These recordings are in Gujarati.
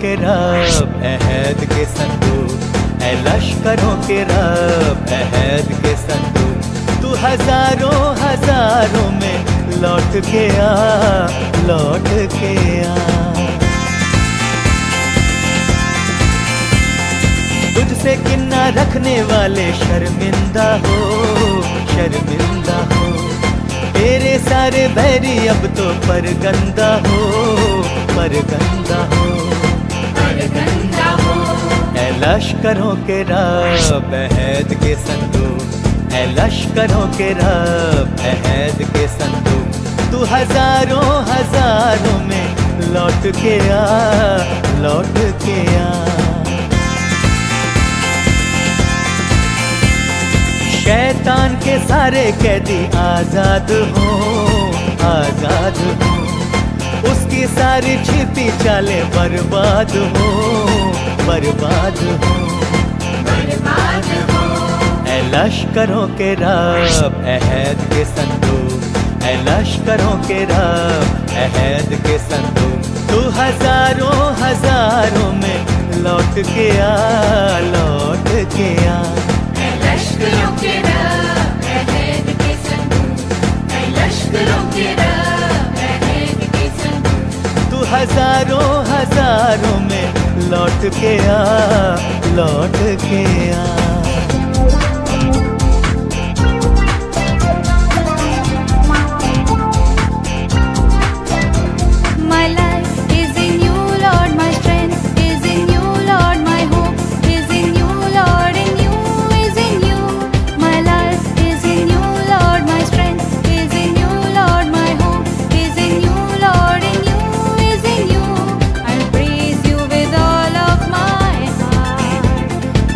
के रब अहद के संदूक, ऐ लश्करों के रब अहद के संदूक, तू हजारों हजारों में लौट के आ, लौट के आ। तुझसे किन्ना रखने वाले शर्मिंदा हो, शर्मिंदा हो। तेरे सारे बैरी अब तो परगंदा हो, परगंदा हो, परगंदा हो। ऐ लश्करों के रब अहद के संदूक, ऐ लश्करों के रब अहद के संदूक, तू हजारों हजारों में लौट के आ, लौट के आ। शैतान के सारे कैदी आजाद हो, आजाद हो। उसकी सारी छिपी चालें बर्बाद हो, बर्बाद हो, बर्बाद हो। ऐ लश्करों के रब अहद के संदूक, ऐ लश्करों के रब अहद के संदूक, तू हजारों हजारों में लौट के आ, लौट के आ। लश्करों के रब अहद के संदूक, ऐ लश्करों के रब अहद के संदूक, तू हजारों हजारों में लौट के आ, लौट के आ। My life is in you, Lord. My strength is in you, Lord. My hope is in you, Lord. In you is in you. My life is in you, Lord. My strength is in you, Lord. My hope is in you, Lord. In you is in you. I'll praise you with all of my heart.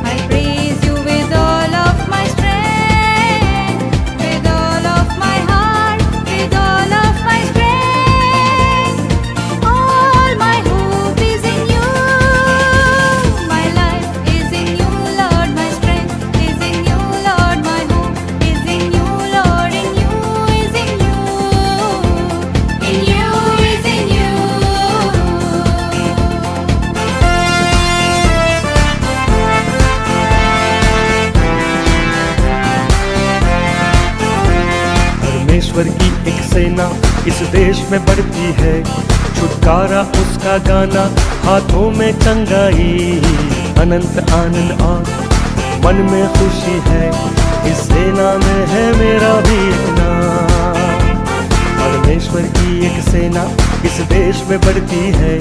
I'll praise you with all of my strength, with all of my heart, with all of my strength. All my hope is in you. My life is in you, Lord. My strength is in you, Lord. My hope is in you, Lord. In you is in you. In you is in you. परमेश्वर की एक सेना इस देश में बढ़ती है, छुटकारा उसका गाना, हाथों में चंगाई, अनंत आनंद और मन में खुशी है। इस सेना में है मेरा भी एक नाम। परमेश्वर की एक सेना इस देश में बढ़ती है,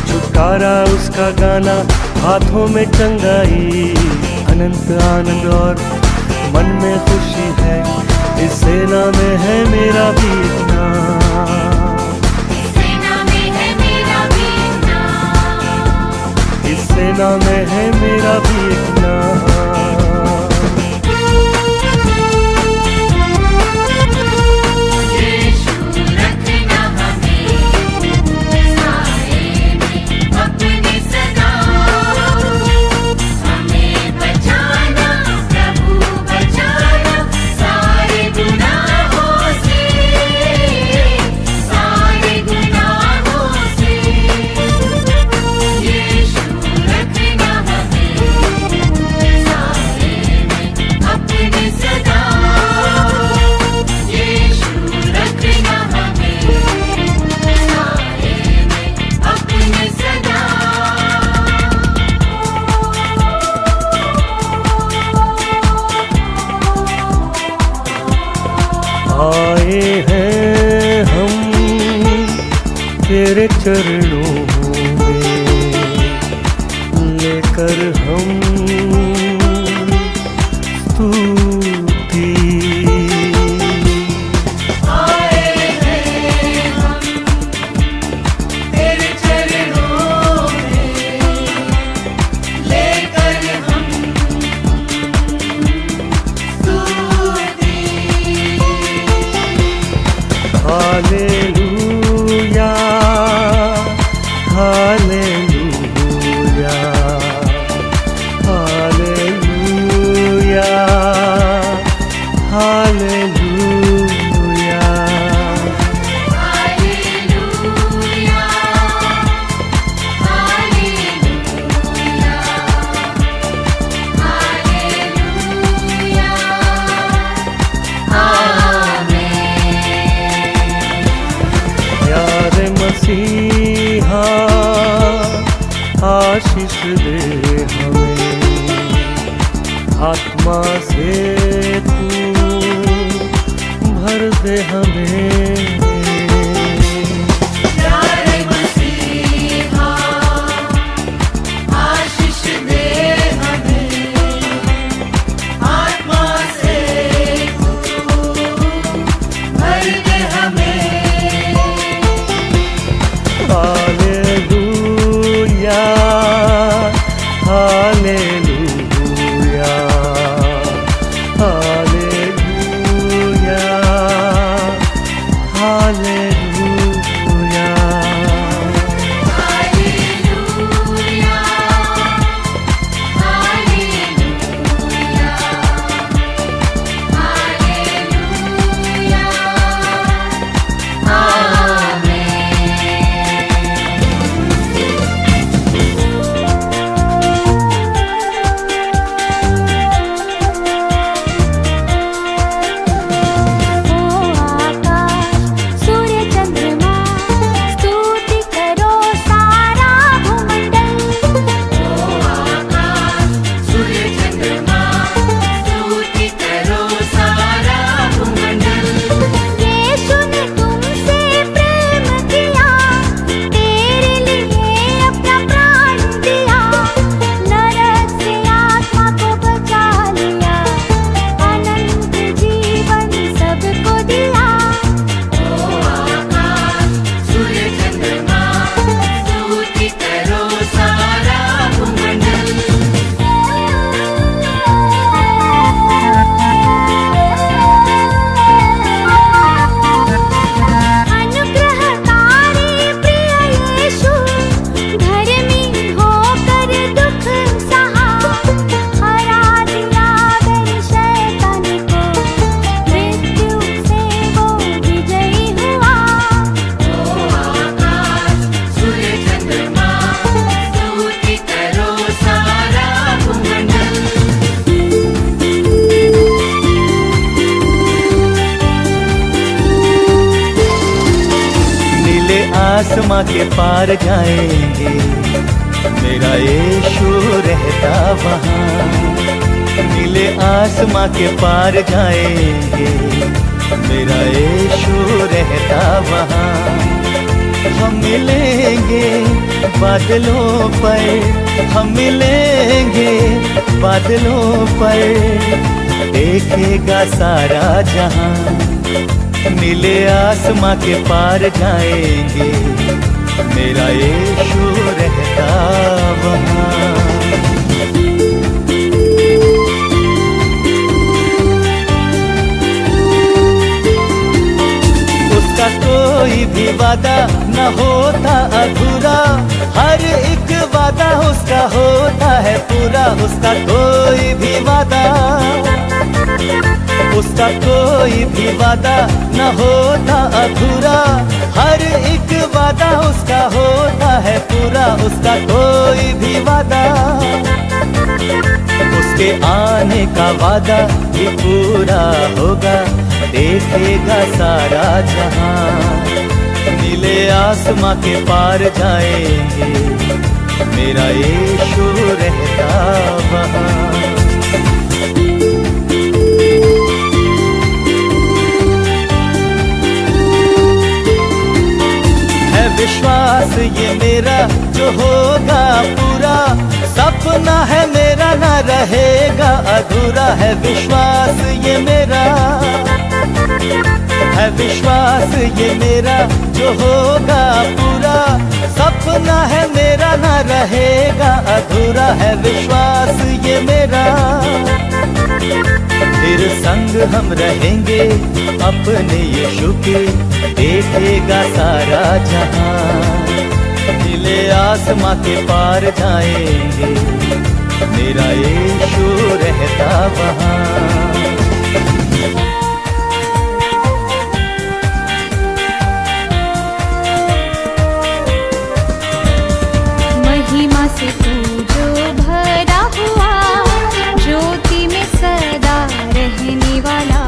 छुटकारा उसका गाना, हाथों में चंगाई, अनंत आनंद और मन में खुशी है। इस सेना में है मेरा भी एक नाम। सेना में है मेरा भी एक नाम। इस सेना में है मेरा भी एक नाम। यीशु रखना हमें साए में अपने सदा, हमें बचाना प्रभु बचाना सारे गुनाहों से, सारे गुनाहों से। यीशु रखना हमें साए में अपने सदा, यीशु रखना हमें साए में अपने सदा। आए हैं हम तेरे चरणों में, लेकर हम स्तुति। आए हैं हम तेरे चरणों में, लेकर हम स्तुति। Hallelujah, hallelujah, hallelujah. आत्मा से तू भर दे हमें। आसमां के पार जाएंगे, मेरा यीशु रहता वहाँ। नीले आसमां के पार जाएंगे, मेरा यीशु रहता वहाँ। हम मिलेंगे बादलों पर, हम मिलेंगे बादलों पर, देखेगा सारा जहां। नीले आसमां के पार जाएंगे, मेरा यीशु रहता वहाँ। उसका कोई भी वादा न होता अधूरा, हर एक वादा उसका होता है पूरा। उसका कोई भी वादा, उसका कोई भी वादा न होता अधूरा, हर एक वादा उसका होता है पूरा। उसका कोई भी वादा, उसके आने का वादा भी पूरा होगा, देखेगा सारा जहां। नीले आसमां के पार जाएंगे, मेरा यीशु रहता वहाँ। विश्वास ये मेरा जो होगा पूरा, सपना है मेरा ना रहेगा अधूरा। है विश्वास ये मेरा, है विश्वास ये मेरा जो होगा पूरा, सपना है मेरा ना रहेगा अधूरा। है विश्वास ये मेरा, तेरे संग हम रहेंगे अपने यीशु के, देखेगा सारा जहां। नीले आसमां के पार जाएंगे, मेरा यीशु रहता वहाँ। महिमा से तू जो भरा हुआ, ज्योति में सदा रहने वाला,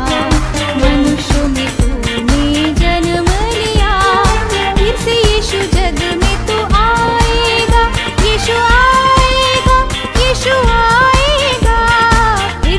मनुष्य में तूने जन्म लिया, फिर से यीशु जग में तू आएगा। यीशु आएगा, यीशु आएगा, फिर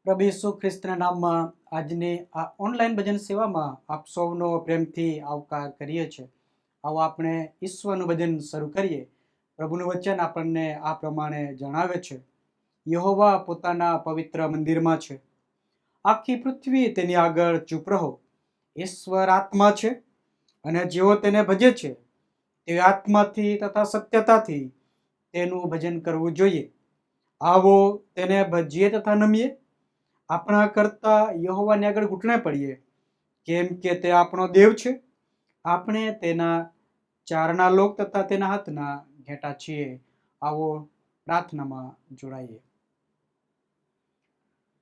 પ્રભુ ઈસુ ખ્રિસ્તના નામમાં આજની આ ઓનલાઈન ભજન સેવામાં આપ સૌનો પ્રેમથી આવકાર કરીએ છીએ. આવો આપણે ઈશ્વરનું ભજન શરૂ કરીએ. પ્રભુનું વચન આપણને આ પ્રમાણે જણાવે છે. યહોવા પોતાના પવિત્ર મંદિરમાં છે, આખી પૃથ્વી તેની આગળ ચૂપ રહો. ઈશ્વર આત્મા છે અને જેઓ તેને ભજે છે તે આત્માથી તથા સત્યતાથી તેનું ભજન કરવું જોઈએ. આવો તેને ભજીએ તથા નમીએ, આપણા કરતા યહોવાની આગળ ઘૂંટણે પડીએ, કેમ કે તે આપણો દેવ છે. આપણે તેના ચારના લોક તથા તેના હાથના ઘેટા છીએ. આવો પ્રાર્થનામાં જોડાઈએ.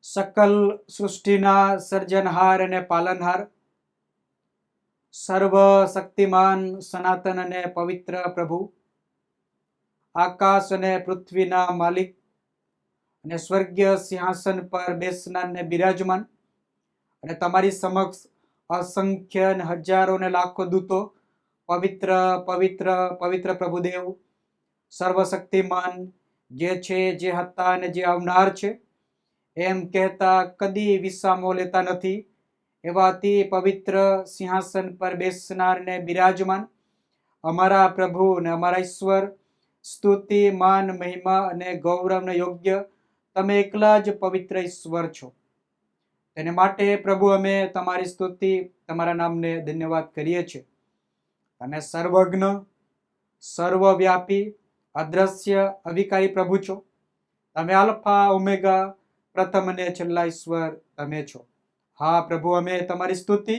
સકલ સૃષ્ટિના સર્જનહાર અને પાલનહાર, સર્વ શક્તિમાન સનાતન અને પવિત્ર પ્રભુ, આકાશ અને પૃથ્વીના માલિક અને સ્વર્ગીય સિંહાસન પર બેસનાર ને બિરાજમાન, અને તમારી સમક્ષ અસંખ્ય અને હજારો ને લાખો દૂતો પવિત્ર પવિત્ર પવિત્ર પ્રભુદેવ, સર્વશક્તિમાન, જે છે, જે હતા અને જે આવનાર છે, એમ કહેતા કદી વિસામો લેતા નથી. એવા અતિ પવિત્ર સિંહાસન પર બેસનાર ને બિરાજમાન અમારા પ્રભુ ને અમારા ઈશ્વર, સ્તુતિ, માન, મહિમા અને ગૌરવને યોગ્ય તમે એકલા જ પવિત્ર ઈશ્વર છો. તેને માટે પ્રભુ અમે તમારી સ્તુતિ, તમારા નામને ધન્યવાદ કરીએ છીએ. તમે સર્વજ્ઞ, સર્વવ્યાપી, અદ્રશ્ય, અવિકારી પ્રભુ છો. તમે આલ્ફા ઓમેગા, પ્રથમ અને છેલ્લા ઈશ્વર તમે છો. હા પ્રભુ, અમે તમારી સ્તુતિ,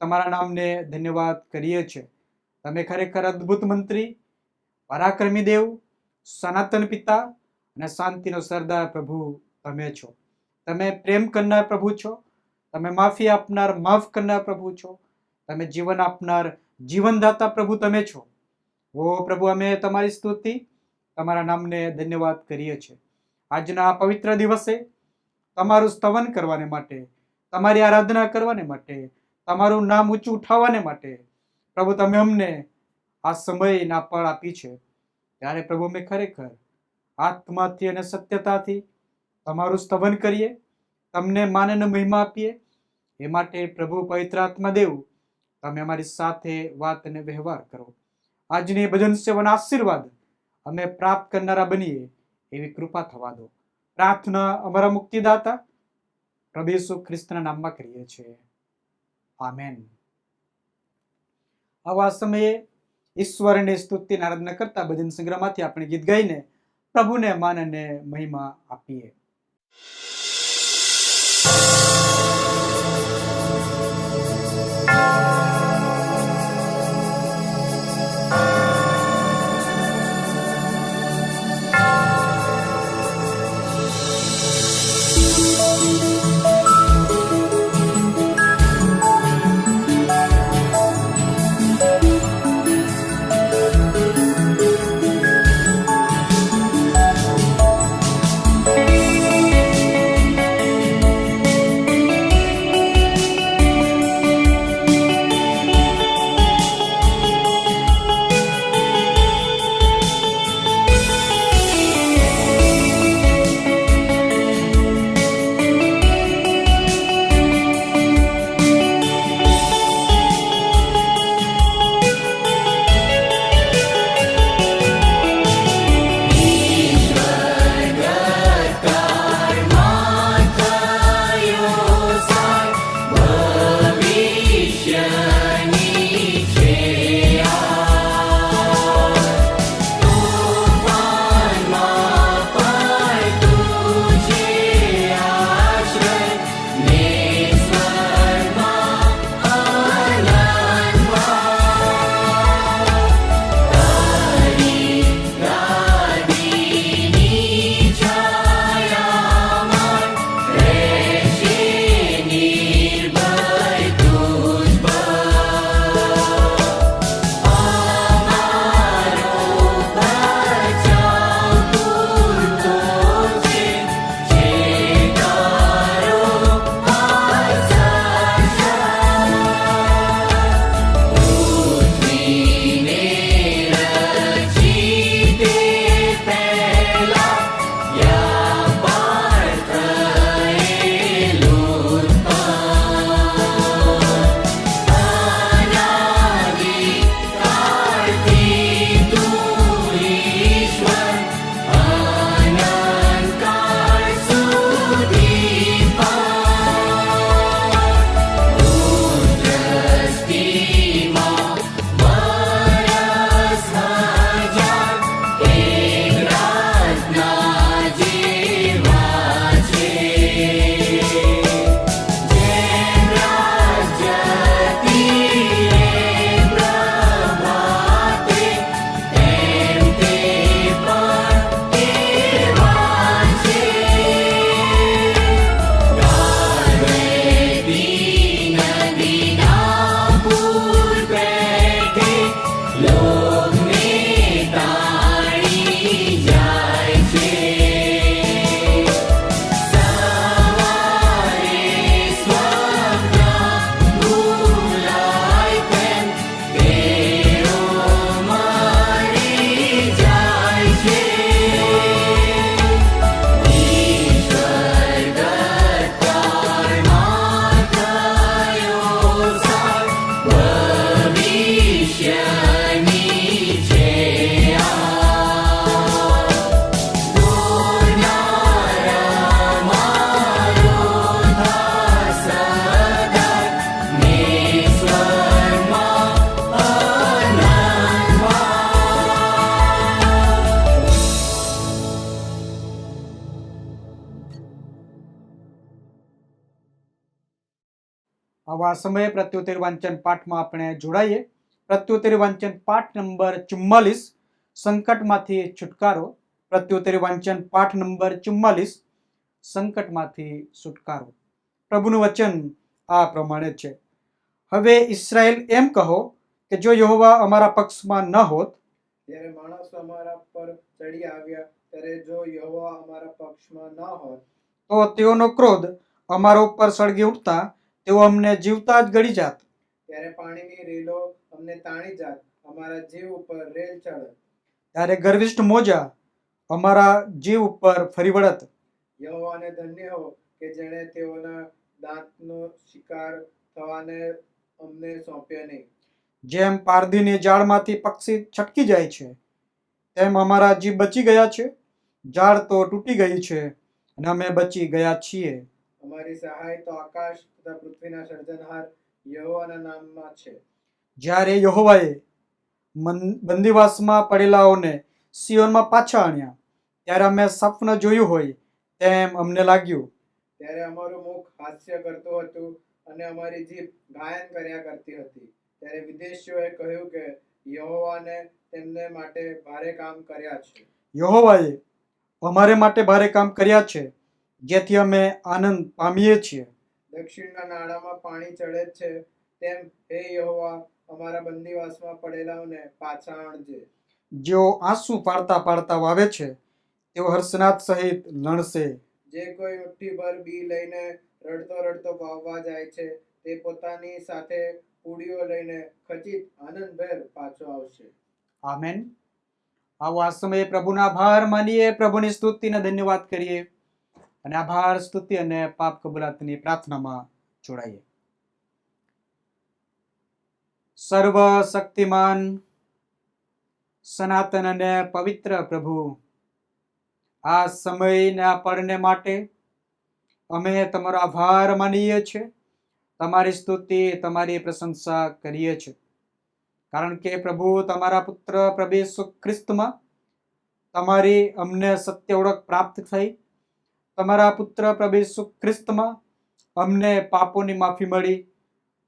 તમારા નામને ધન્યવાદ કરીએ છીએ. તમે ખરેખર અદ્ભુત મંત્રી, પરાક્રમી દેવ, સનાતન પિતા અને શાંતિનો સરદાર પ્રભુ તમે છો. તમે પ્રેમ કરનાર પ્રભુ છો. તમે માફી આપનાર, માફ કરનાર પ્રભુ છો. તમે જીવન આપનાર, જીવનદાતા પ્રભુ તમે છો. ઓ પ્રભુ, અમે તમારી સ્તુતિ, તમારા નામને ધન્યવાદ કરીએ છીએ. આજના પવિત્ર દિવસે તમારું સ્તવન કરવાને માટે, તમારી આરાધના કરવાને માટે, તમારું નામ ઊંચું ઉઠાવવાને માટે પ્રભુ તમે અમને આ સમય ના પળ આપી છે. ત્યારે પ્રભુ અમે ખરેખર આત્માથી અને સત્યતાથી તમારું સ્તવન કરીએ, તમને માન અને મહિમા આપીએ. એ માટે પ્રભુ પવિત્ર આત્મા દેવ, તમે અમારી સાથે વાત અને વ્યવહાર કરો. આજની ભજન સેવાના આશીર્વાદ અમે પ્રાપ્ત કરનારા બનીએ એવી કૃપા થવા દો. પ્રાર્થના અમારા મુક્તિદાતા પ્રભુ ઈસુ ખ્રિસ્તના નામમાં કરીએ છીએ. આમેન. આવા સમયે ઈશ્વરની સ્તુતિની આરાધના કરતા ભજન સંગ્રહમાંથી આપણે ગીત ગાઈને પ્રભુને માન અને મહિમા આપીએ. આવા સમયે પ્રત્યુત્તર વાંચન પાઠમાં આપણે જોડાઈએ. પ્રત્યુત્તર વાંચન પાઠ નંબર 44, સંકટમાંથી છુટકારો. પ્રત્યુત્તર વાંચન પાઠ નંબર 44, સંકટમાંથી છુટકારો. પ્રભુનું વચન આ પ્રમાણે છે. હવે ઇસ્રાએલ એમ કહો કે જો યહોવા અમારા પક્ષમાં ન હોત, ત્યારે માણસો અમારા પર ચડી આવ્યા, ત્યારે જો યહોવા અમારા પક્ષમાં ન હોત, તો તેઓનો ક્રોધ અમારા ઉપર સળગી ઉઠતા તેઓ અમને જીવતા જ ગળી જાત. ત્યારે પાણીની રેલો અમને તાણી જાત, અમારા જીવ ઉપર રેલ ચડત. ત્યારે ગર્વિષ્ઠ મોજા અમારા જીવ ઉપર ફરી વળત. યહોવાને ધન્ય હો કે જેણે તેઓના દાંતનો શિકાર થવાને અમને સોંપ્યો નહીં. જેમ પારધીની જાળમાંથી પક્ષી છટકી જાય છે, તેમ અમારા જીવ બચી ગયા છે. જાળ તો તૂટી ગઈ છે અને અમે બચી ગયા છીએ. અમારી સહાય તો આકાશ તથા પૃથ્વીના સર્જનહાર યહોવાના નામમાં છે. જ્યારે યહોવાએ બંદીવાસમાં પડેલાઓને સિયોનમાં પાછા આણ્યા, ત્યારે અમે સ્વપ્ન જોયું હોય તેમ અમને લાગ્યું. ત્યારે અમારું મુખ હાસ્ય કરતું હતું અને અમારી જીભ ગાયન કર્યા કરતી હતી. ત્યારે વિદેશીઓએ કહ્યું કે યહોવાને તેમને માટે ભારે કામ કર્યા છે. યહોવાએ અમારે માટે ભારે કામ કર્યા છે, જેથી અમે આનંદ પામીએ છીએ. દક્ષિણના નાળામાં પાણી ચડે છે, તેમ હે યહોવા અમારા બંદીવાસમાં પડેલાઓને પાછા આણજે. જેઓ આંસુ પાડતા પાડતા વાવે છે, તેઓ હર્ષનાદ સહિત લણશે. જે કોઈ મુઠ્ઠીભર બી લઈને રડતો રડતો વાવવા જાય છે, તે પોતાની સાથે પૂડીઓ લઈને ખચિત આનંદભેર પાછો આવશે. આમેન. આવો આ સમયે પ્રભુના આભાર માનીએ, પ્રભુની સ્તુતિ અને ધન્યવાદ કરીએ અને આભાર, સ્તુતિ અને પાપ કબૂલાતની પ્રાર્થનામાં જોડાઈએ. સર્વશક્તિમાન સનાતન અને પવિત્ર પ્રભુ, આ સમયને આ પળને માટે અમે તમારો આભાર માનીએ છીએ, તમારી સ્તુતિ, તમારી પ્રશંસા કરીએ છીએ. કારણ કે પ્રભુ, તમારા પુત્ર પ્રભુ ઈસુ ખ્રિસ્તમાં તમારી અમને સત્ય ઓળખ પ્રાપ્ત થઈ. તમારા પુત્ર પ્રભુ ઈસુ ખ્રિસ્તમાં અમને પાપોની માફી મળી.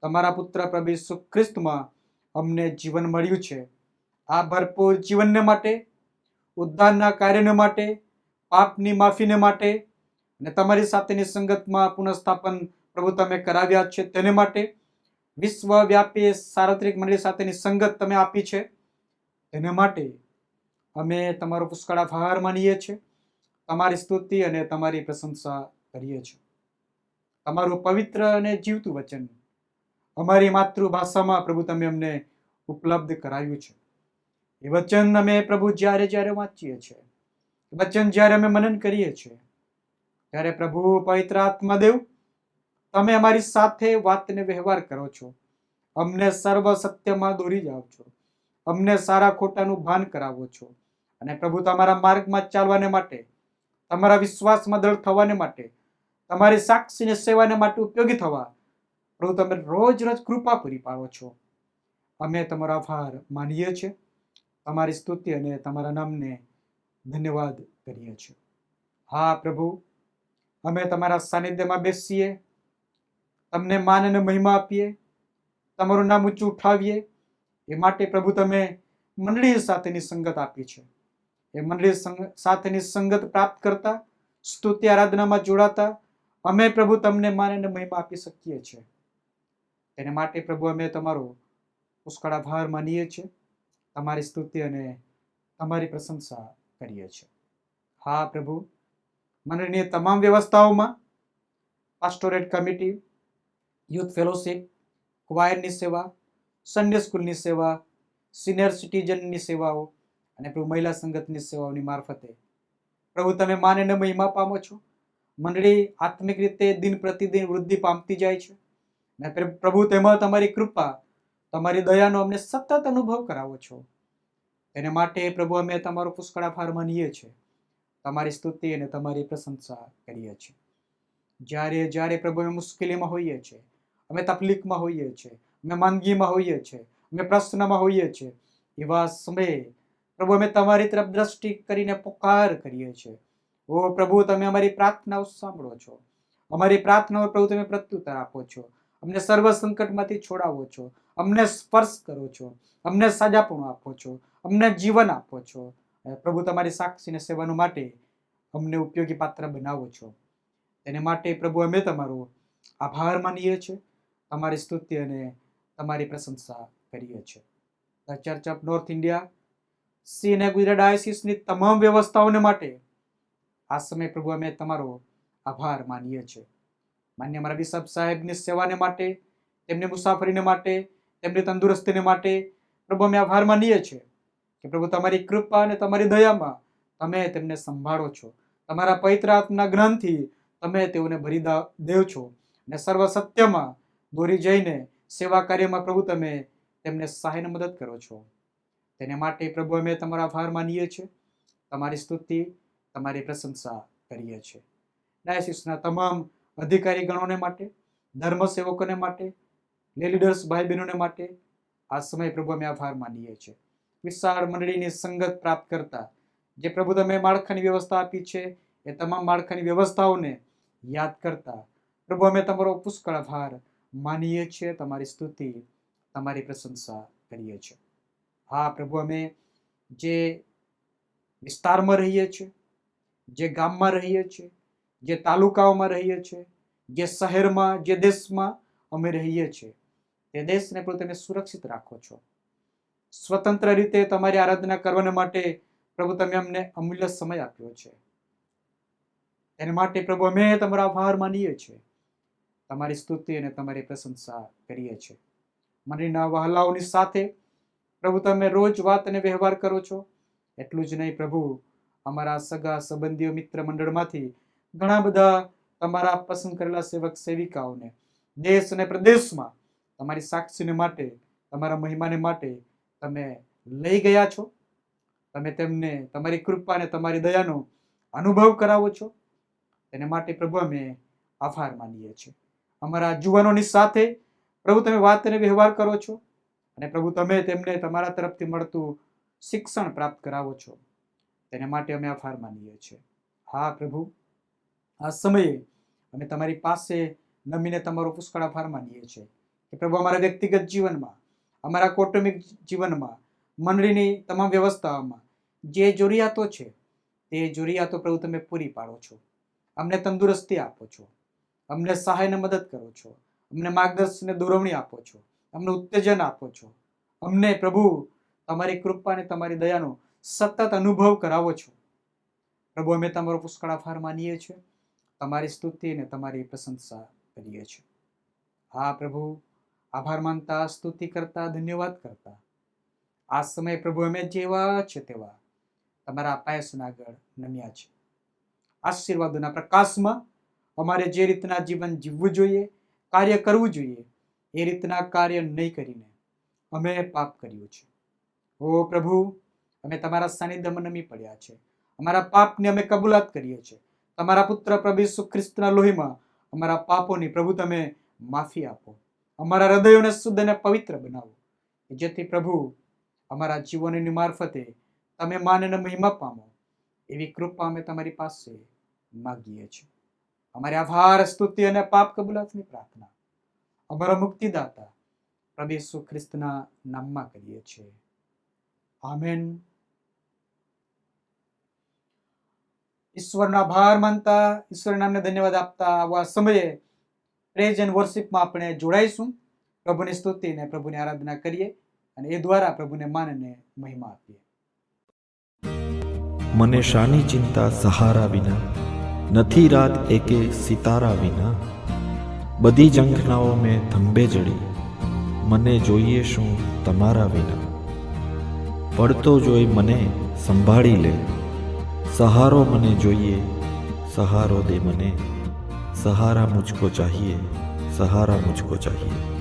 તમારા પુત્ર પ્રભુ ઈસુ ખ્રિસ્તમાં અમને જીવન મળ્યું છે. આ ભરપૂર જીવનને માટે, ઉદ્ધારના કાર્યને માટે, પાપની માફીને માટે અને તમારી સાથેની સંગતમાં પુનઃસ્થાપન પ્રભુ તમે કરાવ્યા છે તેને માટે, વિશ્વવ્યાપી સાર્વત્રિક મંડળી સાથેની સંગત તમે આપી છે તેને માટે અમે તમારો પુષ્કળ આભાર માનીએ છીએ, તમારી સ્તુતિ અને તમારી પ્રશંસા કરીએ છીએ. તમારું પવિત્ર અને જીવતું વચન અમારી માતૃભાષામાં પ્રભુ તમે અમને ઉપલબ્ધ કરાવ્યું છે. એ વચન અમે પ્રભુ જ્યારે જ્યારે વાંચીએ છીએ, વચન જ્યારે અમે મનન કરીએ છીએ, ત્યારે પ્રભુ પવિત્ર આત્માદેવ તમે અમારી સાથે વાતને વ્યવહાર કરો છો, અમને સર્વ સત્યમાં દોરી જાઓ છો, અમને સારા ખોટાનું ભાન કરાવો છો અને પ્રભુ તમારા માર્ગમાં ચાલવાને માટે, તમારા વિશ્વાસમાં દૃઢ થવાને માટે, તમારી સાક્ષીને સેવાને માટે ઉપયોગી થવા પ્રભુ તમે રોજ રોજ કૃપા પૂરી પાડો છો. અમે તમારો આભાર માનીએ છીએ, તમારી સ્તુતિ અને તમારા નામને ધન્યવાદ કરીએ છીએ. હા પ્રભુ, અમે તમારા સાનિધ્યમાં બેસીએ, તમને માન અને મહિમા આપીએ, તમારું નામ ઊંચું ઉઠાવીએ. એ માટે પ્રભુ તમે મંડળી સાથેની સંગત આપી છે. એ મંડળી સાથેની સંગત પ્રાપ્ત કરતા, સ્તુતિ આરાધનામાં જોડાતા અમે પ્રભુ તમને માન અને મહિમા આપી શકીએ છીએ. તેને માટે પ્રભુ અમે તમારો પુષ્કળ આભાર માનીએ છીએ, તમારી સ્તુતિ અને તમારી પ્રશંસા કરીએ છીએ. હા પ્રભુ, મંડળીની તમામ વ્યવસ્થાઓમાં પાસ્ટોરેટ કમિટી, યુથ ફેલોશિપ, ક્વાયરની સેવા, સન્ડે સ્કૂલની સેવા, સિનિયર સિટીઝનની સેવાઓ અને પ્રભુ મહિલા સંગતની સેવાઓની મારફતે પ્રભુ તમે માન અને મહિમા પામો છો. મંડળી આત્મિક રીતે દિન પ્રતિદિન વૃદ્ધિ પામતી જાય છે અને પ્રભુ તેમાં તમારી કૃપા, તમારી દયાનો અમને સતત અનુભવ કરાવો છો. તેને માટે પ્રભુ અમે તમારો પુષ્કળ આભાર માનીએ છીએ, તમારી સ્તુતિ અને તમારી પ્રશંસા કરીએ છીએ. જ્યારે જ્યારે પ્રભુ અમે મુશ્કેલીમાં હોઈએ છીએ, અમે તકલીફમાં હોઈએ છીએ, અમે માંદગીમાં હોઈએ છીએ, અમે પ્રશ્નમાં હોઈએ છીએ, એવા સમયે પ્રભુ અમે તમારી તરફ દ્રષ્ટિ કરીને પુકાર કરીએ છીએ. ઓ પ્રભુ, તમે અમારી પ્રાર્થનાઓ સાંભળો છો, અમારી પ્રાર્થનાઓ પ્રભુ તમે પ્રત્યુત્તર આપો છો, અમને સર્વ સંકટમાંથી છોડાવો છો, અમને સ્પર્શ કરો છો, અમને સાજાપણું આપો છો, અમને જીવન આપો છો. અને પ્રભુ તમારી સાક્ષીને સેવાનું માટે અમને ઉપયોગી પાત્ર બનાવો છો. તેને માટે પ્રભુ અમે તમારો આભાર માનીએ છીએ, તમારી સ્તુતિ અને તમારી પ્રશંસા કરીએ છીએ. The church of north India C અને ગુજરાત ડાયોસીસની તમામ વ્યવસ્થાઓને માટે આ સમય પ્રભુ અમે તમારો આભાર માનીએ છીએ. માન્ય અમારા બિશપ સાહેબની સેવાને માટે, તેમની મુસાફરીને માટે, તેમની તંદુરસ્તીને માટે પ્રભુ અમે આભાર માનીએ છીએ કે પ્રભુ તમારી કૃપા અને તમારી દયામાં તમે તેમને સંભાળો છો. તમારા પવિત્ર આત્માના જ્ઞાનથી તમે તેઓને ભરી દેવ છો અને સર્વ સત્યમાં દોરી જઈને સેવા કાર્યમાં પ્રભુ તમે તેમને સહાયને મદદ કરો છો. તેને માટે પ્રભુ અમે તમારો આભાર માનીએ છીએ, તમારી સ્તુતિ, તમારી પ્રશંસા કરીએ છીએ. ડાયોસીસના તમામ અધિકારી ગણોને માટે, ધર્મ સેવકોને માટે, લે લીડર્સ ભાઈ બહેનોને માટે આ સમય પ્રભુ અમે આભાર માનીએ છીએ. વિશાળ મંડળીની સંગત પ્રાપ્ત કરતા જે પ્રભુ તમે માળખાની વ્યવસ્થા આપી છે એ તમામ માળખાની વ્યવસ્થાઓને યાદ કરતા પ્રભુ અમે તમારો પુષ્કળ આભાર માનીએ છીએ, તમારી સ્તુતિ, તમારી પ્રશંસા કરીએ છીએ. હા પ્રભુ, અમે જે વિસ્તારમાં રહીએ છીએ, જે ગામમાં રહીએ છીએ, જે તાલુકાઓમાં રહીએ છીએ, જે શહેરમાં, જે દેશમાં અમે રહીએ છીએ, તે દેશને પણ તમે સુરક્ષિત રાખો છો. સ્વતંત્ર રીતે તમારી આરાધના કરવા માટે પ્રભુ તમે અમને અમૂલ્ય સમય આપ્યો છે. તેને માટે પ્રભુ અમે તમારો આભાર માનીએ છીએ, તમારી સ્તુતિ અને તમારી પ્રશંસા કરીએ છીએ. મંડળીના વહાલાઓની સાથે પ્રભુ તમે રોજ વાત અને વ્યવહાર કરો છો. એટલું જ નહીં પ્રભુ, અમારા સગા સંબંધીઓ મિત્ર મંડળમાંથી ઘણા બધા તમારા પસંદ કરેલા સેવક સેવિકાઓને દેશ અને પ્રદેશમાં તમારી સાક્ષીને માટે, તમારા મહિમાને માટે તમે લઈ ગયા છો. તમે તેમને તમારી કૃપા અને તમારી દયાનો અનુભવ કરાવો છો. તેને માટે પ્રભુ અમે આભાર માનીએ છીએ. અમારા જુવાનોની સાથે પ્રભુ તમે વાત અને વ્યવહાર કરો છો અને પ્રભુ તમે તેમને તમારા તરફથી મળતું શિક્ષણ પ્રાપ્ત કરાવો છો. તેને માટે અમે આભાર માનીએ છીએ. હા પ્રભુ, આ સમયે અમે તમારી પાસે નમીને તમારો પુષ્કળ આભાર માનીએ છીએ કે પ્રભુ અમારા વ્યક્તિગત જીવનમાં, અમારા કૌટુંબિક જીવનમાં, મંડળીની તમામ વ્યવસ્થાઓમાં જે જરૂરિયાતો છે તે જરૂરિયાતો પ્રભુ તમે પૂરી પાડો છો. અમને તંદુરસ્તી આપો છો, અમને સહાયને મદદ કરો છો, અમને માર્ગદર્શન દોરવણી આપો છો, અમને ઉત્તેજન આપો છો. અમને પ્રભુ તમારી કૃપા અને તમારી દયાનો સતત અનુભવ કરાવો છો. પ્રભુ અમે તમારો પુષ્કળ આભાર માનીએ છીએ, તમારી સ્તુતિ અને તમારી પ્રશંસા કરીએ છીએ. હા પ્રભુ, આભાર માનતા, સ્તુતિ કરતા, ધન્યવાદ કરતા આ સમય પ્રભુ અમે જેવા છે તેવા તમારા પાયસના આગળ નમ્યા છે. આશીર્વાદોના પ્રકાશમાં અમારે જે રીતના જીવન જીવવું જોઈએ, કાર્ય કરવું જોઈએ, એ રીતના કાર્ય નહીં કરીને અમે પાપ કર્યું છે. ઓ પ્રભુ, અમે તમારા સાનિધ્યમાં નમી પડ્યા છે. અમારા પાપને અમે કબૂલાત કરીએ છીએ. તમારા પુત્ર પ્રભુ ઈસુ ખ્રિસ્તના લોહીમાં અમારા પાપોની પ્રભુ તમે માફી આપો. અમારા હૃદયોને શુદ્ધ અને પવિત્ર બનાવો, જેથી પ્રભુ અમારા જીવનની મારફતે તમે માન અને મહિમા પામો. એવી કૃપા અમે તમારી પાસે માગીએ છીએ. અમારી આભાર, સ્તુતિ અને પાપ કબૂલાતની પ્રાર્થના અમારા મુક્તિદાતા પ્રભુ ઈસુ ખ્રિસ્તના નામમાં કરીએ છીએ. આમેન. ઈશ્વરનો આભાર માનતા, ઈશ્વરના નામને ધન્યવાદ આપતા આવા સમયે પ્રેઝ એન્ડ વર્શિપમાં આપણે જોડાઈશું. પ્રભુની સ્તુતિ અને પ્રભુની આરાધના કરીએ અને એ દ્વારા પ્રભુને માન અને મહિમા આપીએ. મને શાની ચિંતા સહારા વિના, નથી રાત એકે સિતારા વિના. બધી ઝંખનાઓ મેં થંભે જડી, મને જોઈએ શું તમારા વિના. પડતો જોઈ મને સંભાળી લે, સહારો મને જોઈએ, સહારો દે મને. સહારા મુझको चाहिए, सहारा मुझको चाहिए. सहारा मुझको चाहिए.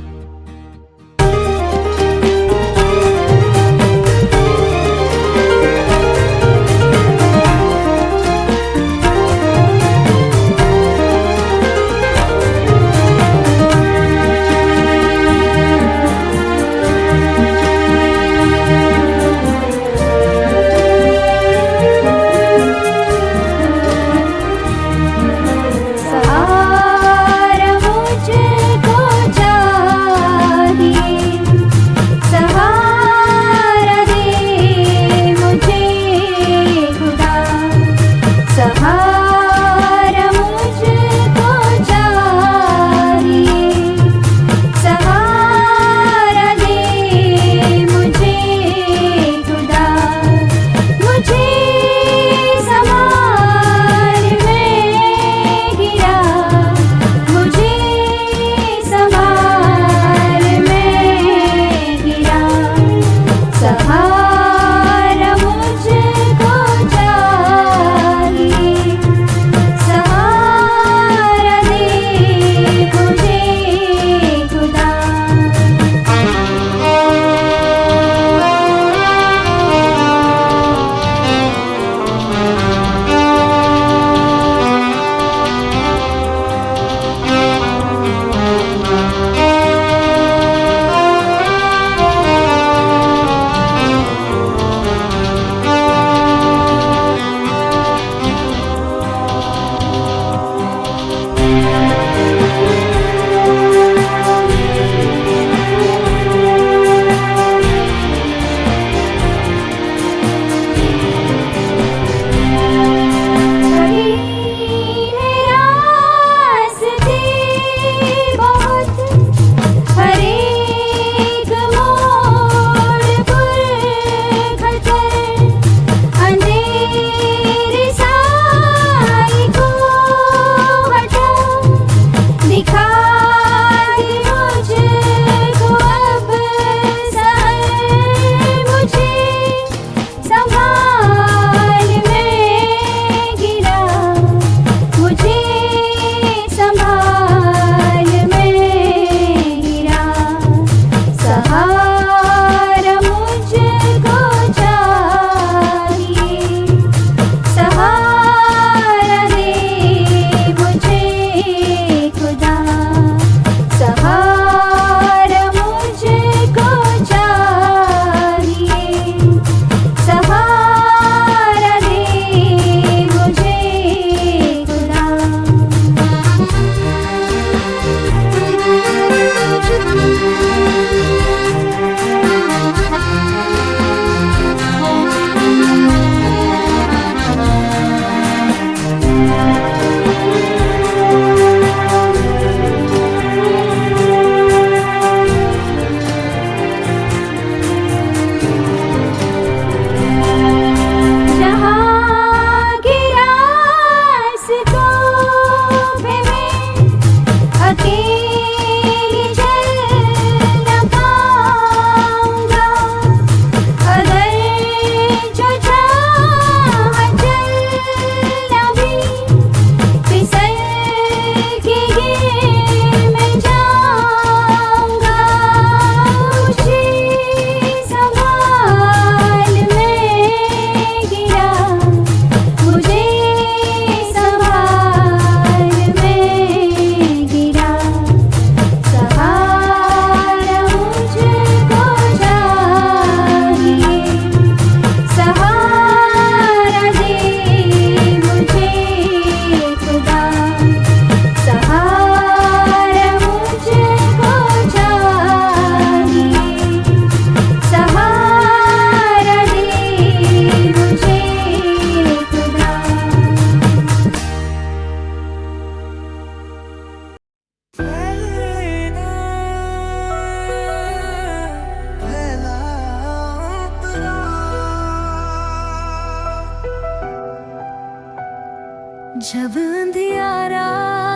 जब अंधियारा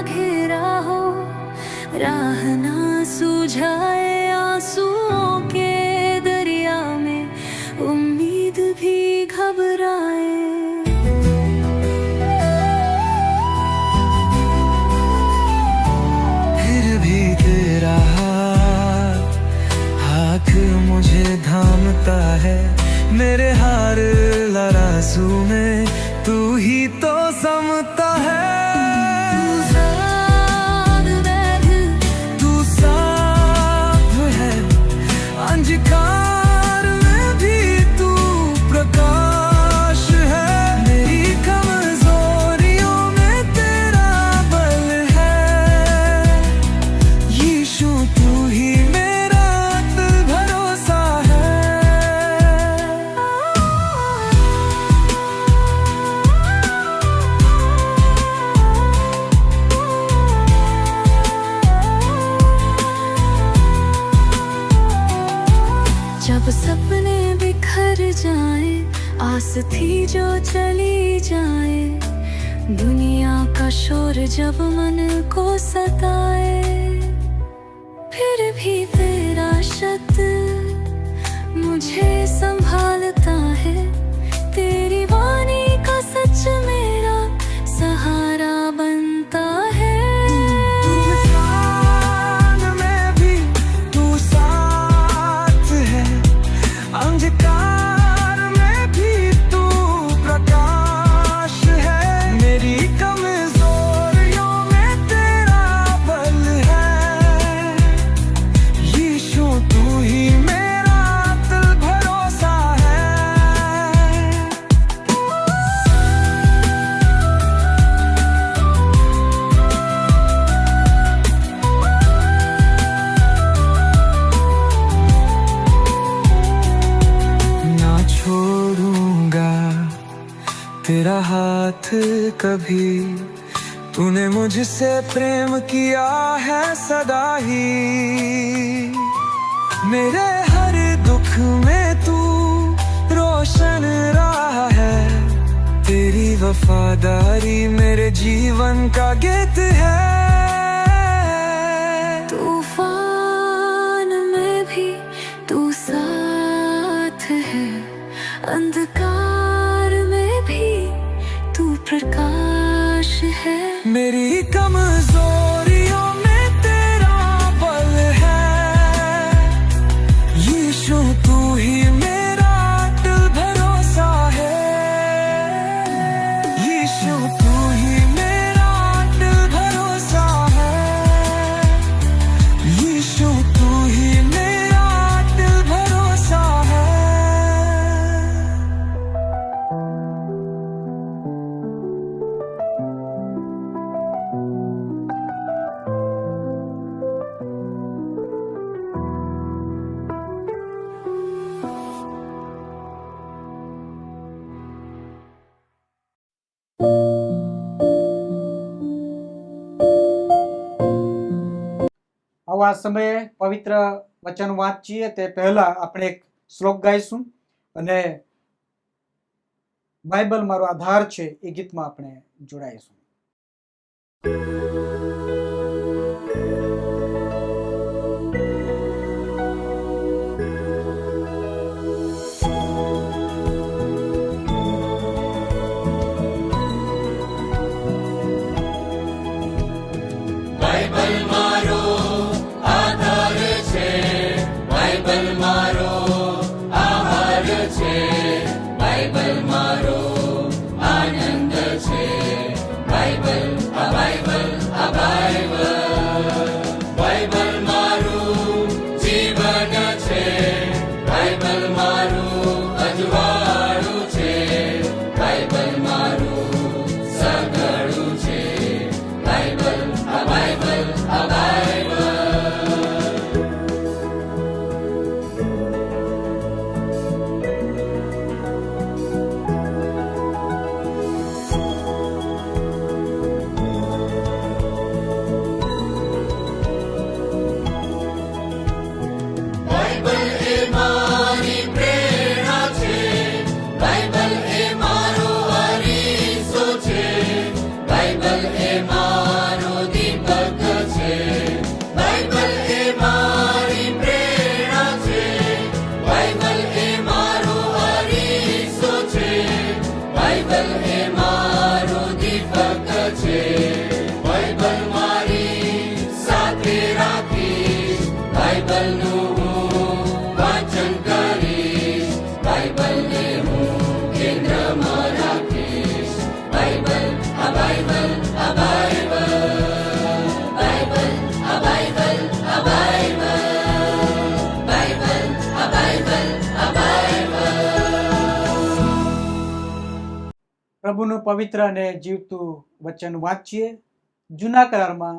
घेरा हो, राह ना सूझाए आंसुओं के दरिया में, उम्मीद भी घबराए। फिर भी तेरा हाथ मुझे थामता है, मेरे हार लराजू में तू ही तो समता है। तू साफ है, अंधकार में भी तू प्रकाश है। मेरी कमजोरियों में तेरा बल है, यीशु तू ही मेरा अटल भरोसा है। जब सपने बिखर जाए, आस थी जो चली जाए, दुनिया का शोर जब मन को सताए, फिर भी तेरा शब्द मुझे संभालता है। तेरी वाणी का सच मेरा सहारा बनता है। तूफान में भी तू साथ है, अंधकार में भी तू प्रकाश है। मेरी कमजोरियों में तेरा बल है, यीशु तू ही मेरा अटल भरोसा है। ना छोड़ूंगा तेरा हाथ कभी, तूने मुझसे प्रेम किया है सदा ही। मेरे हर दुख में तू रोशन रहा है, तेरी वफादारी मेरे जीवन का गीत है। तूफान में भी तू साथ है, अंधकार में भी तू प्रकाश है। मेरी कमजोरियों में तेरा बल है, यीशु तू ही मेरा अटल भरोसा है। यीशु तू ही मेरा अटल भरोसा है। यीशु तू ही मेरा अटल भरोसा है। આવા સમયે પવિત્ર વચન વાંચીએ તે પહેલા આપણે એક શ્લોક ગાઈશું અને બાઇબલ મારો આધાર છે એ ગીતમાં આપણે જોડાઈશું. Bible, a Bible, a પ્રભુનું પવિત્ર અને જીવતું વચન વાંચીએ. જૂના કરારમાં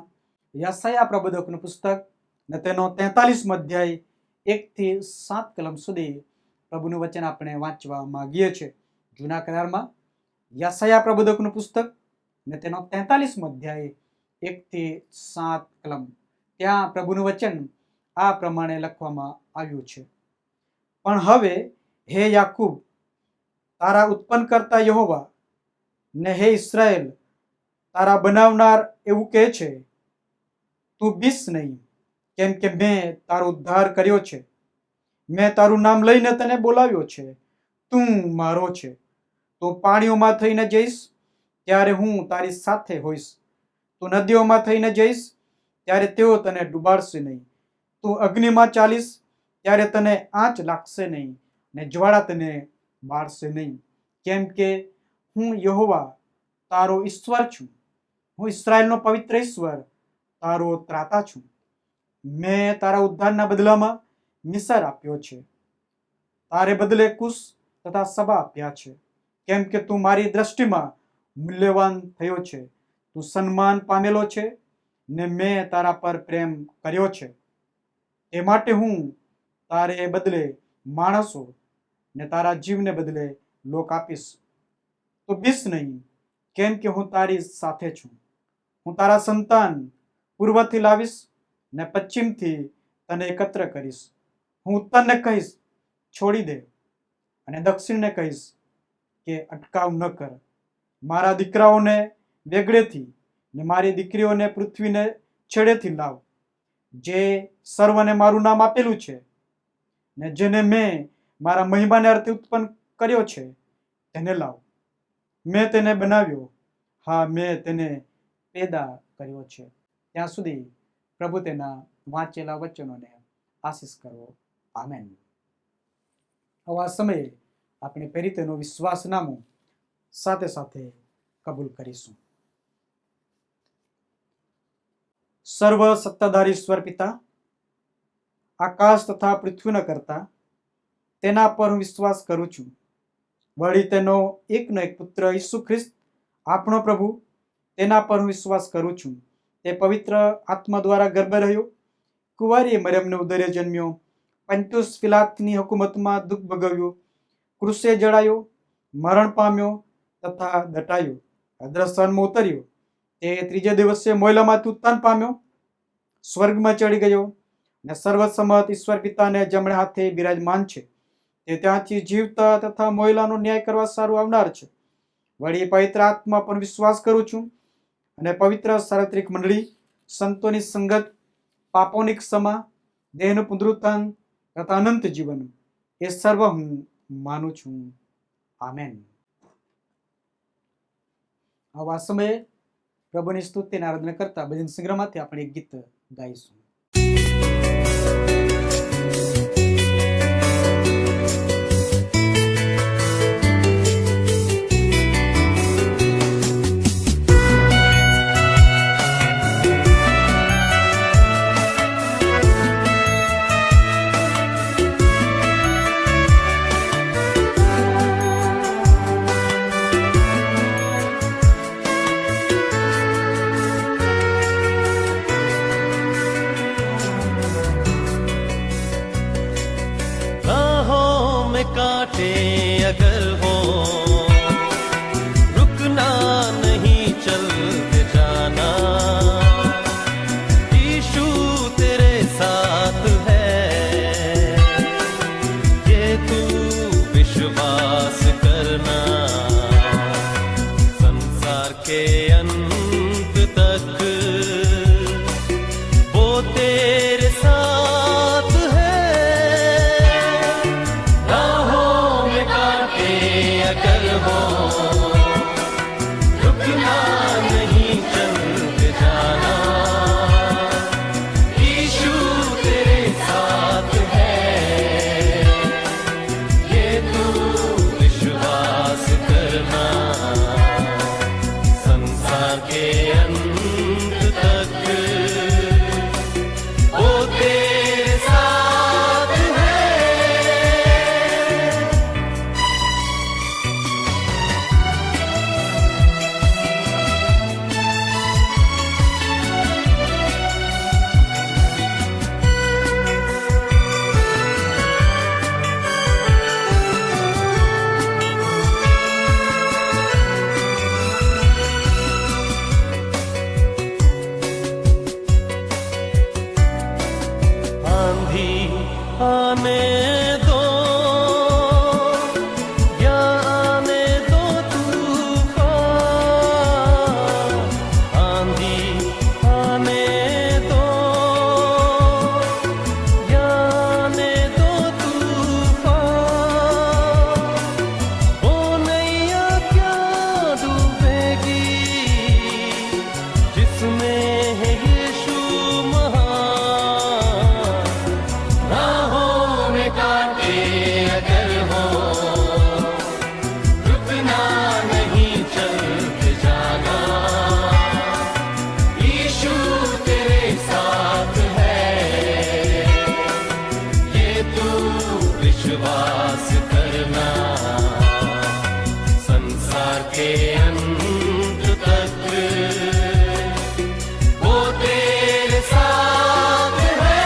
યશાયા પ્રબોધકનું પુસ્તક ને તેનો 43મો અધ્યાય 1 થી 7 કલમ સુધી પ્રભુનું વચન આપણે વાંચવા માંગીએ છીએ. જૂના કરારમાં યશાયા પ્રબોધકનું પુસ્તક ને તેનો 43મો અધ્યાય 1 થી 7 કલમ. ત્યાં પ્રભુનું વચન આ પ્રમાણે લખવામાં આવ્યું છે. પણ હવે હે યાકૂબ, તારા ઉત્પન્ન કરતા યહોવા, ને હે ઇસ્રાએલ, તારા બનાવનાર એવું કહે છે, તું બીસ નહીં, કેમ કે મેં તારો ઉદ્ધાર કર્યો છે. મેં તારું નામ લઈને તને બોલાવ્યો છે. તું મારો છે. તું પાણીઓમાં થઈને જઈશ ત્યારે હું તારી સાથે હોઈશ. તું નદીઓમાં થઈને જઈશ ત્યારે તેઓ તને ડૂબાડશે નહીં. તું અગ્નિમાં ચાલીશ ત્યારે તને આંચ લાગશે નહીં, ને જ્વાળા તને બાળશે નહીં. કેમ કે હું યહોવા તારો ઈશ્વર છું. હું ઇસ્રાએલનો પવિત્ર ઈશ્વર તારો ત્રાતા છું. મેં તારા ઉદ્ધારના બદલામાં મિસર આપ્યો છે. તારે બદલે કુશ તથા સબા આપ્યા છે. કેમ કે તું મારી દ્રષ્ટિમાં મૂલ્યવાન થયો છે. તું સન્માન પામેલો છે, ને મેં તારા પર પ્રેમ કર્યો છે. એ માટે હું તારે બદલે માણસો ને તારા જીવને બદલે લોક આપીશ. તો બીસ નહીં, કેમ કે હું તારી સાથે છું. હું તારા સંતાન પૂર્વથી લાવીશ ને પશ્ચિમથી તને એકત્ર કરીશ. હું ઉત્તરને કહીશ, છોડી દે, અને દક્ષિણને કહીશ કે અટકાવ ન કર. મારા દીકરાઓને વેગળેથી ને મારી દીકરીઓને પૃથ્વીને છેડેથી લાવ. જે સર્વને મારું નામ આપેલું છે ને જેને મેં મારા મહિમાને અર્થે ઉત્પન્ન કર્યો છે તેને લાવ. મેં તેને બનાવ્યો, હા, મેં તેને પેદા કર્યો છે. ત્યાં સુધી પ્રભુ તેના વાંચેલા વચનોને આશીષ કરો. આમેન. આવા સમયે આપણે ફરી તેનો વિશ્વાસનામું સાથે સાથે કબૂલ કરીશું. સર્વ સત્તાધારી ઈશ્વર પિતા, આકાશ તથા પૃથ્વીના કરતા તેના પર હું વિશ્વાસ કરું છું. વળી તેનો એકનો એક પુત્ર ઈસુ ખ્રિસ્ત આપણો પ્રભુ, તેના પર હું વિશ્વાસ કરું છું. તે પવિત્ર આત્મા દ્વારા ગર્ભ રહ્યો, કુંવારી મરિયમને ઉદરે જન્મ્યો, પંતુસ પિલાતની હુકુમતમાં દુઃખ ભોગવ્યું, ક્રૂસે જડાયો, મરણ પામ્યો તથા દટાયો, અદ્રસ્થાનમાં ઉતર્યો. તે ત્રીજે દિવસે મોયલામાંથી ઉત્થાન પામ્યો, સ્વર્ગમાં ચડી ગયો, ને સર્વસમત ઈશ્વર પિતાને જમણે હાથે બિરાજમાન છે. તે ત્યાંથી જીવતા તથા મોયલાનો ન્યાય કરવા સારું આવનાર છે. વળી પવિત્ર આત્મા પર વિશ્વાસ કરું છું, અને પવિત્ર સાર્વત્રિક મંડળી, સંતોની સંગત, પાપોની ક્ષમા, દેહનું પુનરુત્થાન તથા અનંત જીવન, એ સર્વ હું માનું છું. આમેન. આવા સમયે પ્રભુની સ્તુતિને આરાધના કરતા ભજન સંગ્રહમાંથી આપણે એક ગીત ગાઈશું. कांटे अगर हो रुकना नहीं, चलते जाना. यीशु तेरे साथ है, ये तू विश्वास करना. संसार के अंत तक वो तेरे साथ है. कर आने दो या आने दो तूफान, आंधी आने दो या आने दो तूफान, वो नैया क्या डूबेगी जिसमें है यीशु महान। राहों में कांटे अगर हो, रुकना नहीं, चलते जाना, यीशु तेरे साथ है, ये तू विश्वास करना। संसार के अंत तक वो तेरे साथ है।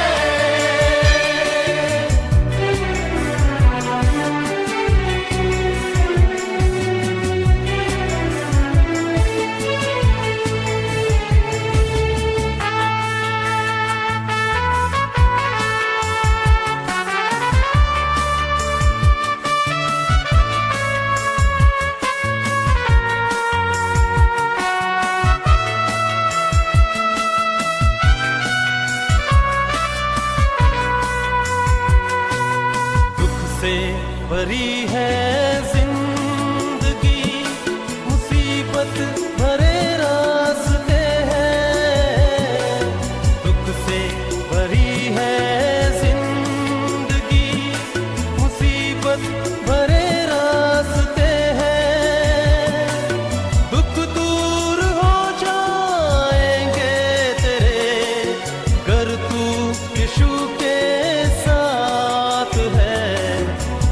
दुख से भरी है जिंदगी, मुसीबत भरे रास्ते हैं। दुख से भरी है जिंदगी, मुसीबत भरे रास्ते हैं। दुख दूर हो जाएंगे तेरे, कर तू यीशु के साथ है।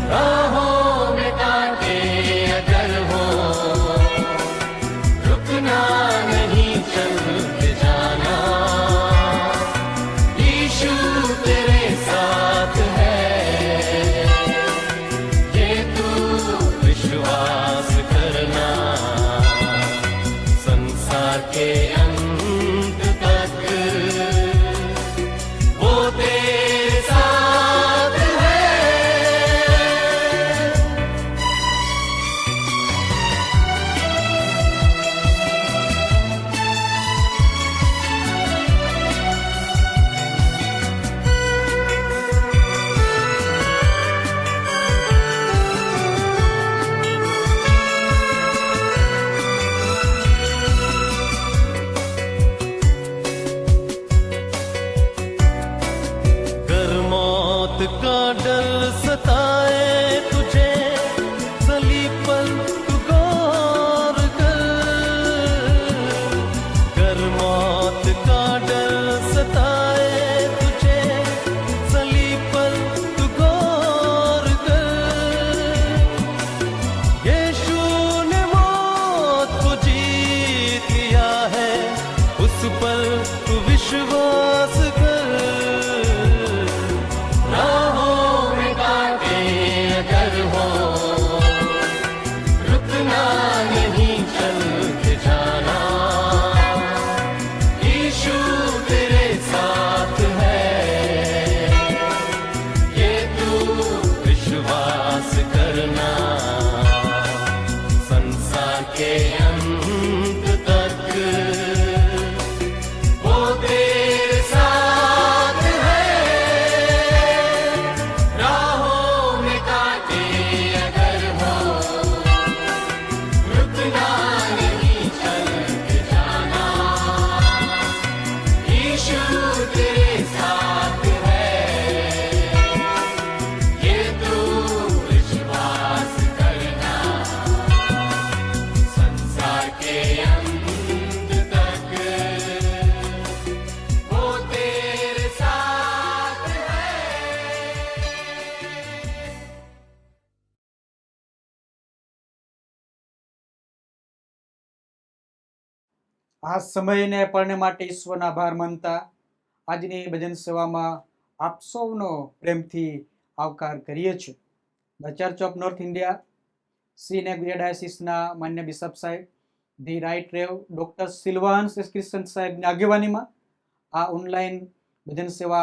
राहों में कांटे अगर हो, रुकना नहीं, चलते जाना, यीशु तेरे साथ है, ये तू विश्वास करना। संसार के अंत तक वो तेरे साथ है। कर मौत का डर सताए तुझे, सलीब पर तू गौर कर। कर मौत का डर सताए तुझे, सलीब पर तू गौर कर। यीशु ने मौत को जीत लिया है, उस पर तू विश्वास कर। राहों में कांटे अगर हो, रुकना नहीं, चलते जाना, यीशु तेरे साथ है, ये तू विश्वास करना। संसार के अंत तक वो तेरे साथ है। राहों में कांटे अगर हो, रुकना नहीं, चलते जाना, यीशु तेरे साथ है, ये तू विश्वास करना। संसार के अंत तक वो तेरे साथ है। આ સમયને આપણને માટે ઈશ્વરનો આભાર માનતા આજની ભજન સેવામાં આપ સૌનો પ્રેમથી આવકાર કરીએ છીએ. The church of north India સીનેક ડાયસિસના માન્ય બિશપ સાહેબ, the right rev doctor Silvans S Christian સાહેબની આગેવાનીમાં આ ઓનલાઈન ભજન સેવા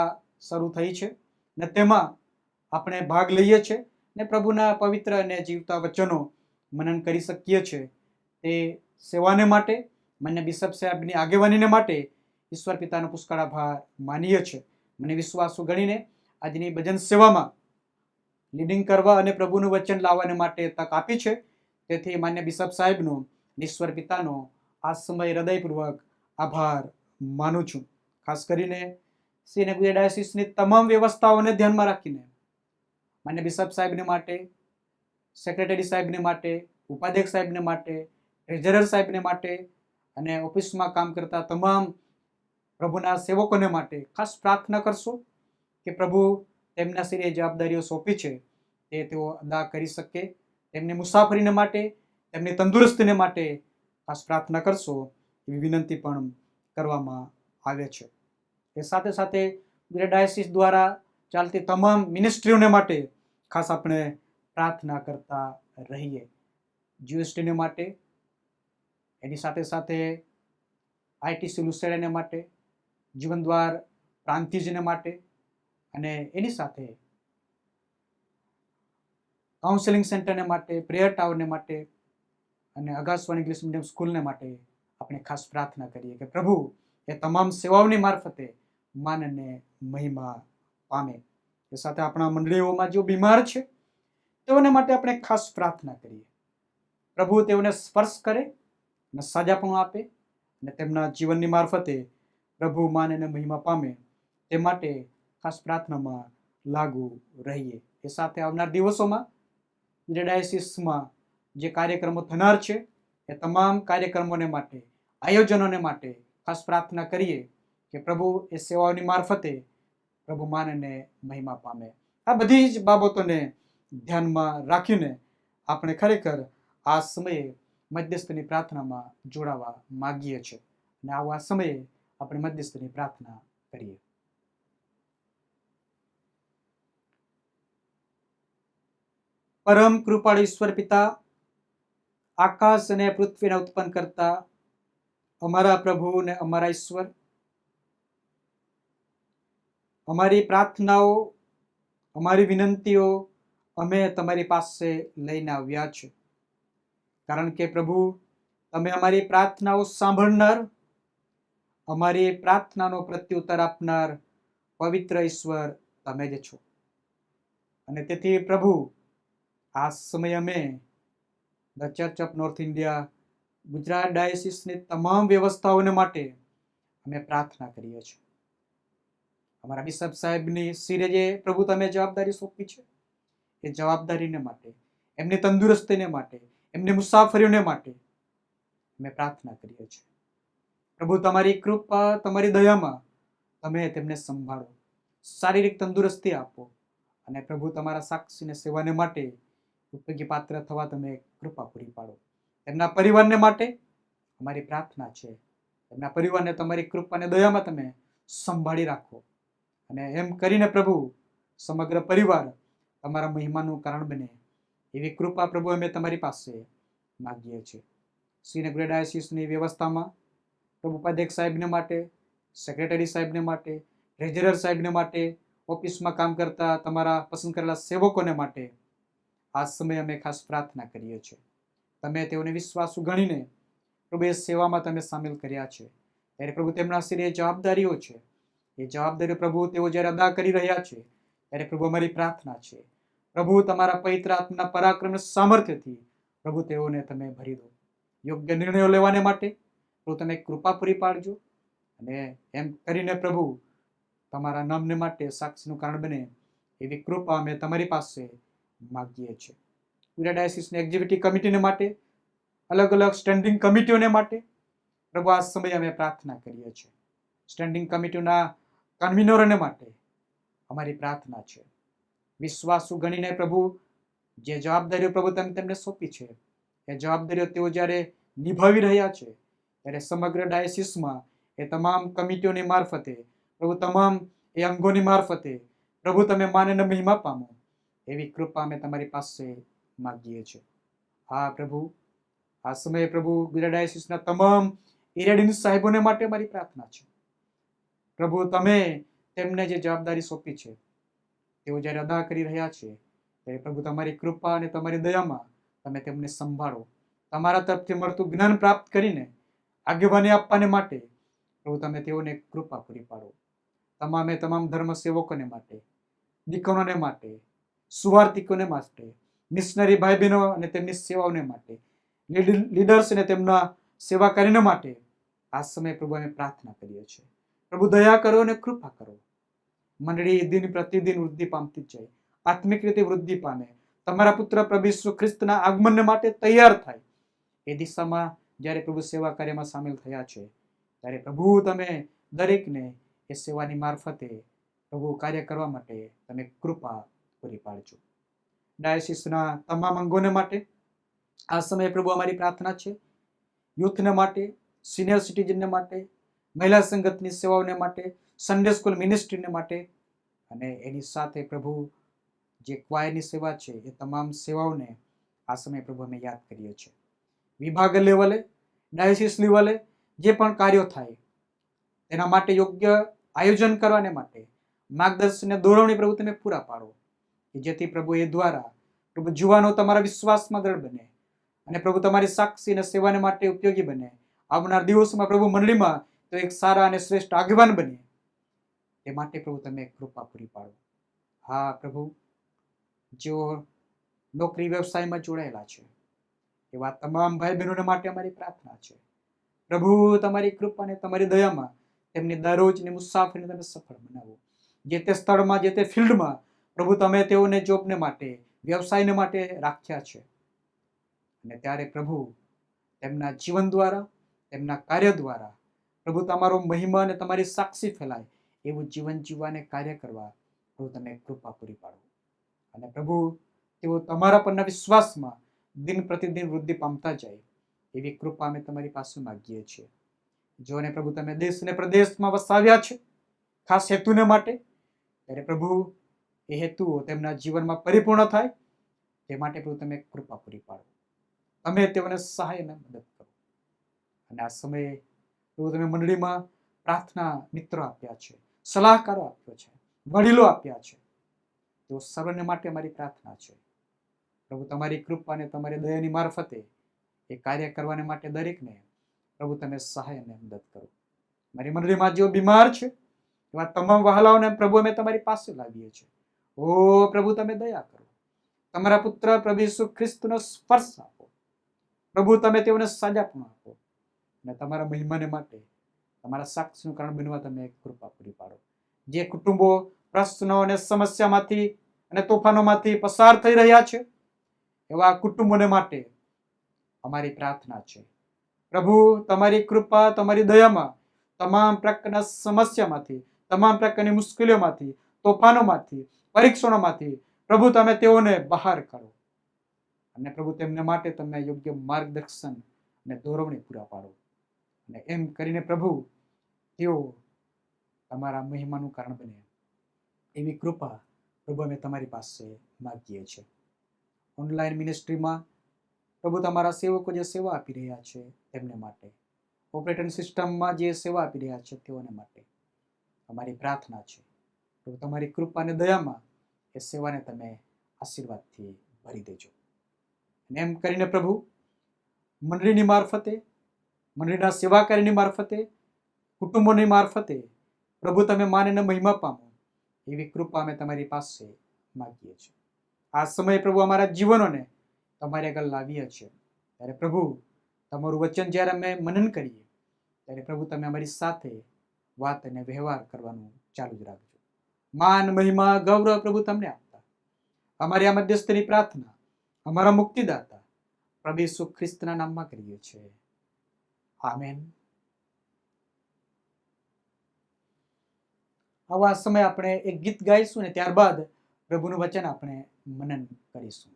શરૂ થઈ છે ને તેમાં આપણે ભાગ લઈએ છીએ ને પ્રભુના પવિત્ર અને જીવતા વચનો મનન કરી શકીએ છીએ. તે સેવાને માટે, માન્ય બિશપ સાહેબની આગેવાનીને માટે ઈશ્વર પિતાનો પુષ્કળ આભાર માનીએ છીએ. મને વિશ્વાસ ગણીને આજની ભજન સેવામાં લીડિંગ કરવા અને પ્રભુનું વચન લાવવાને માટે તક આપી છે. તેથી માન્ય બિશપ સાહેબનો, ઈશ્વર પિતાનો આ સમય હૃદયપૂર્વક આભાર માનું છું. ખાસ કરીને શ્રીનગર ડાયોસીસની તમામ વ્યવસ્થાઓને ધ્યાનમાં રાખીને માન્ય બિશપ સાહેબને માટે, સેક્રેટરી સાહેબને માટે, ઉપાધ્યક્ષ સાહેબને માટે, ટ્રેઝરર સાહેબને માટે અને ઓફિસમાં કામ કરતા તમામ પ્રભુના સેવકોને માટે ખાસ પ્રાર્થના કરશો કે પ્રભુ તેમના શિરે જવાબદારીઓ સોંપી છે તે તેઓ અદા કરી શકે. તેમની મુસાફરીને માટે, તેમની તંદુરસ્તીને માટે ખાસ પ્રાર્થના કરશો એવી વિનંતી પણ કરવામાં આવે છે. એ સાથે સાથે ગુજરાત ડાયોસીસ દ્વારા ચાલતી તમામ મિનિસ્ટ્રીઓને માટે ખાસ આપણે પ્રાર્થના કરતા રહીએ. જીએસટીને માટે, એની સાથે સાથે આઈટીસી લુસેડાને માટે, જીવનદ્વાર પ્રાંતિજને માટે અને એની સાથે કાઉન્સેલિંગ સેન્ટરને માટે, પ્રેયર ટાવરને માટે અને અગાસવાણી ઇંગ્લિશ મીડિયમ સ્કૂલને માટે આપણે ખાસ પ્રાર્થના કરીએ કે પ્રભુ એ તમામ સેવાઓની મારફતે માન અને મહિમા પામે. એ સાથે આપણા મંડળીઓમાં જેઓ બીમાર છે તેઓને માટે આપણે ખાસ પ્રાર્થના કરીએ. પ્રભુ તેઓને સ્પર્શ કરે અને સાજાપણું આપે અને તેમના જીવનની મારફતે પ્રભુ માન અને મહિમા પામે તે માટે ખાસ પ્રાર્થનામાં લાગુ રહીએ. એ સાથે આવનાર દિવસોમાં ડાયોસીસમાં જે કાર્યક્રમો થનાર છે એ તમામ કાર્યક્રમોને માટે, આયોજનોને માટે ખાસ પ્રાર્થના કરીએ કે પ્રભુ એ સેવાઓની મારફતે પ્રભુ માન અને મહિમા પામે. આ બધી જ બાબતોને ધ્યાનમાં રાખીને આપણે ખરેખર આ સમયે મધ્યસ્થની પ્રાર્થનામાં જોડાવા માગીએ છીએ અને આવા સમયે આપણે મધ્યસ્થની પ્રાર્થના કરીએ. પરમ કૃપાળુ ઈશ્વર પિતા, આકાશ અને પૃથ્વીને ઉત્પન્ન કરતા અમારા પ્રભુ અને અમારા ઈશ્વર, અમારી પ્રાર્થનાઓ, અમારી વિનંતીઓ અમે તમારી પાસે લઈને આવ્યા છે. કારણ કે પ્રભુ તમે અમારી પ્રાર્થનાઓ સાંભળનાર, અમારી પ્રાર્થનાનો પ્રત્યુત્તર આપનાર પવિત્ર ઈશ્વર તમે જ છો. અને તેથી પ્રભુ આ સમય અમે the church of north India Gujarat ડાયોસીસની તમામ વ્યવસ્થાઓને માટે અમે પ્રાર્થના કરીએ છીએ. અમારા બિશપ સાહેબની શિરે જે પ્રભુ તમે જવાબદારી સોંપી છે એ જવાબદારીને માટે, એમની તંદુરસ્તીને માટે, એમની મુસાફરીઓને માટે અમે પ્રાર્થના કરીએ છીએ. પ્રભુ તમારી કૃપા, તમારી દયામાં તમે તેમને સંભાળો, શારીરિક તંદુરસ્તી આપો અને પ્રભુ તમારા સાક્ષીને સેવાને માટે ઉપયોગી પાત્ર થવા તમે કૃપા પૂરી પાડો. તેમના પરિવારને માટે અમારી પ્રાર્થના છે. તેમના પરિવારને તમારી કૃપા અને દયામાં તમે સંભાળી રાખો અને એમ કરીને પ્રભુ સમગ્ર પરિવાર તમારા મહિમાનું કારણ બને એવી કૃપા પ્રભુ અમે તમારી પાસે માગીએ છીએ. શ્રીનગર ડાયોસીસની વ્યવસ્થામાં પ્રભુ ઉપાધ્યક્ષ સાહેબને માટે, સેક્રેટરી સાહેબને માટે, ટ્રેઝરર સાહેબને માટે, ઓફિસમાં કામ કરતા તમારા પસંદ કરેલા સેવકોને માટે આ સમયે અમે ખાસ પ્રાર્થના કરીએ છીએ. તમે તેઓને વિશ્વાસુ ગણીને પ્રભુ એ સેવામાં તમે સામેલ કર્યા છે ત્યારે પ્રભુ તેમના શિરે જવાબદારીઓ છે. એ જવાબદારીઓ પ્રભુ તેઓ જ્યારે અદા કરી રહ્યા છે ત્યારે પ્રભુ અમારી પ્રાર્થના છે પ્રભુ તમારા પવિત્ર આત્માના પરાક્રમ સામર્થ્યથી પ્રભુ તેઓને તમે ભરી દો. યોગ્ય નિર્ણયો લેવાને માટે પ્રભુ તમે કૃપા પૂરી પાડજો અને એમ કરીને પ્રભુ તમારા નામને માટે સાક્ષીનું કારણ બને એવી કૃપા અમે તમારી પાસે માગીએ છીએ. ગુજરાત ડાયોસીસની એક્ઝિક્યુટિવ કમિટીને માટે, અલગ અલગ સ્ટેન્ડિંગ કમિટીઓને માટે પ્રભુ આ સમયે અમે પ્રાર્થના કરીએ છીએ. સ્ટેન્ડિંગ કમિટીના કન્વીનરોને માટે અમારી પ્રાર્થના છે. વિશ્વાસુ ગણીને પ્રભુ જે જવાબદારીઓ પ્રભુ તમે તેમને સોંપી છે એ જવાબદારીઓ તેઓ જ્યારે નિભાવી રહ્યા છે ત્યારે સમગ્ર ડાયોસીસમાં એ તમામ કમિટીઓની મારફતે પ્રભુ તમામ એ અંગોની મારફતે પ્રભુ તમે માન અને મહિમા પામો એવી કૃપા અમે તમારી પાસે માગીએ છીએ. હા પ્રભુ, આ સમયે પ્રભુ ગુજરાત ડાયોસીસના તમામ એરિયાડીન સાહેબોને માટે મારી પ્રાર્થના છે. પ્રભુ તમે તેમને જે જવાબદારી સોંપી છે તેઓ જ્યારે અદા કરી રહ્યા છે ત્યારે પ્રભુ તમારી કૃપા અને તમારી દયામાં તમે તેમને સંભાળો. તમારા તરફથી મળતું જ્ઞાન પ્રાપ્ત કરીને આગેવાની આપવાને માટે પ્રભુ તમે તેઓને કૃપા પૂરી પાડો. તમામ ધર્મ સેવકોને માટે, દીકરોને માટે, સુવાર્તિકોને માટે, મિશનરી ભાઈ બહેનો અને તેમની સેવાઓને માટે, લીડર્સ અને તેમના સેવા કાર્યને માટે આ સમયે પ્રભુ અમે પ્રાર્થના કરીએ છીએ. પ્રભુ દયા કરો અને કૃપા કરો. મંડળી દિન પ્રતિદિન વૃદ્ધિ પામતી જ જાય, આત્મિક રીતે વૃદ્ધિ પામે, તમારા પુત્ર પ્રભુ ઈસુ ખ્રિસ્તના આગમનને માટે તૈયાર થાય. એ દિશામાં જ્યારે પ્રભુ સેવા કાર્યમાં સામેલ થયા છે ત્યારે પ્રભુ તમે દરેકને એ સેવાની મારફતે પ્રભુ કાર્ય કરવા માટે તમે કૃપા પૂરી પાડજો. ડાયસિસના તમામ અંગોને માટે આ સમયે પ્રભુ અમારી પ્રાર્થના છે. યુથને માટે, સિનિયર સિટીઝનને માટે, મહિલા સંગતની સેવાઓને માટે, સન્ડે સ્કૂલ મિનિસ્ટ્રીને માટે અને એની સાથે પ્રભુ જે ક્વાયરની સેવા છે એ તમામ સેવાઓને આ સમયે પ્રભુ અમે યાદ કરીએ છીએ. વિભાગ લેવલે, ડાયસિસ લેવલે જે પણ કાર્યો થાય તેના માટે યોગ્ય આયોજન કરવાને માટે માર્ગદર્શન અને દોરવણી પ્રભુ તમે પૂરા પાડો કે જેથી પ્રભુ એ દ્વારા પ્રભુ જુવાનો તમારા વિશ્વાસમાં દ્રઢ બને અને પ્રભુ તમારી સાક્ષી અને સેવાને માટે ઉપયોગી બને. આવનાર દિવસોમાં પ્રભુ મંડળીમાં તો એક સારા અને શ્રેષ્ઠ આગેવાન બને તે માટે પ્રભુ તમે કૃપા પૂરી પાડો. હા પ્રભુ, જેઓ નોકરી વ્યવસાયમાં જોડાયેલા છે એવા તમામ ભાઈ બહેનોને માટે અમારી પ્રાર્થના છે. પ્રભુ તમારી કૃપા અને તમારી દયામાં તેમની દરરોજની મુસાફરીને તમે સફળ બનાવો. જે તે સ્થળમાં, જે તે ફિલ્ડમાં પ્રભુ તમે તેઓને જોબને માટે, વ્યવસાયને માટે રાખ્યા છે અને ત્યારે પ્રભુ તેમના જીવન દ્વારા, તેમના કાર્ય દ્વારા પ્રભુ તમારો મહિમા અને તમારી સાક્ષી ફેલાય એવું જીવન જીવવાને કાર્ય કરવા પ્રભુ તમે કૃપા પૂરી પાડો. અને પ્રભુ તેઓ તમારા પરના વિશ્વાસમાં દિન પ્રતિદિન વૃદ્ધિ પામતા જાય એવી કૃપા અમે તમારી પાસે માગીએ છીએ. જોને પ્રભુ તમે દેશ અને પ્રદેશમાં વસાવ્યા છે ખાસ હેતુને માટે, ત્યારે પ્રભુ એ હેતુઓ તેમના જીવનમાં પરિપૂર્ણ થાય તે માટે પ્રભુ તમે કૃપા પૂરી પાડો. તમે તેઓને સહાય અને મદદ કરો. અને આ સમયે પ્રભુ તમે મંડળીમાં પ્રાર્થના મિત્રો આપ્યા છે, સલાહકારો આપ્યો છે, વડીલો આપ્યા છે, તેઓ સર્વને માટે અમારી પ્રાર્થના છે. પ્રભુ તમારી કૃપા અને તમારી દયાની મારફતે એ કાર્ય કરવાને માટે દરેકને પ્રભુ તમે સહાય અને મદદ કરો. મારી મંડળીમાં જેઓ બીમાર છે એવા તમામ વહાલાઓને પ્રભુ અમે તમારી પાસે લાવીએ છીએ. ઓ પ્રભુ તમે દયા કરો. તમારા પુત્ર પ્રભુ ઈસુ ખ્રિસ્તનો સ્પર્શ આપો. પ્રભુ તમે તેઓને સાજાપણું આપો અને તમારા મહિમાને માટે તમારા સાક્ષીનું કારણ બનવા તમે કૃપા પૂરી પાડો. જે કુટુંબો પ્રશ્નો અને સમસ્યામાંથી અને તોફાનોમાંથી પસાર થઈ રહ્યા છે એવા કુટુંબોને માટે અમારી પ્રાર્થના છે. પ્રભુ તમારી કૃપા, તમારી દયામાં તમામ પ્રકારના સમસ્યામાંથી, તમામ પ્રકારની મુશ્કેલીઓમાંથી, તોફાનોમાંથી, પરીક્ષણોમાંથી પ્રભુ તમે તેઓને બહાર કાઢો અને પ્રભુ તેમને માટે તમે યોગ્ય માર્ગદર્શન અને દોરવણી પૂરા પાડો. અને એમ કરીને પ્રભુ તેઓ તમારા મહિમાનું કારણ બને એવી કૃપા પ્રભુ અમે તમારી પાસે માગીએ છીએ. ઓનલાઈન મિનિસ્ટ્રીમાં પ્રભુ તમારા સેવકો જે સેવા આપી રહ્યા છે તેમને માટે, ઓપરેટિંગ સિસ્ટમમાં જે સેવા આપી રહ્યા છે તેઓને માટે અમારી પ્રાર્થના છે. પ્રભુ તમારી કૃપા અને દયામાં એ સેવાને તમે આશીર્વાદથી ભરી દેજો. અને એમ કરીને પ્રભુ મંડળીની મારફતે, મંડળીના સેવાકારીની મારફતે, કુટુંબોની મારફતે પ્રભુ તમે માનીને મહિમા પામો એવી કૃપા અમે તમારી પાસે માગીએ છીએ. આ સમયે પ્રભુ અમારા જીવનોને તમારી આગળ લાવીએ છીએ ત્યારે પ્રભુ તમારું વચન જ્યારે અમે મનન કરીએ ત્યારે પ્રભુ તમે અમારી સાથે વાત અને વ્યવહાર કરવાનું ચાલુ જ રાખજો. માન, મહિમા, ગૌરવ પ્રભુ તમને આપતા અમારી આ મધ્યસ્થની પ્રાર્થના અમારા મુક્તિદાતા પ્રભુ ઈસુ ખ્રિસ્તના નામમાં કરીએ છીએ. આમેન. આવા સમય આપણે એક ગીત ગાઈશું ને ત્યારબાદ પ્રભુનું વચન આપણે મનન કરીશું.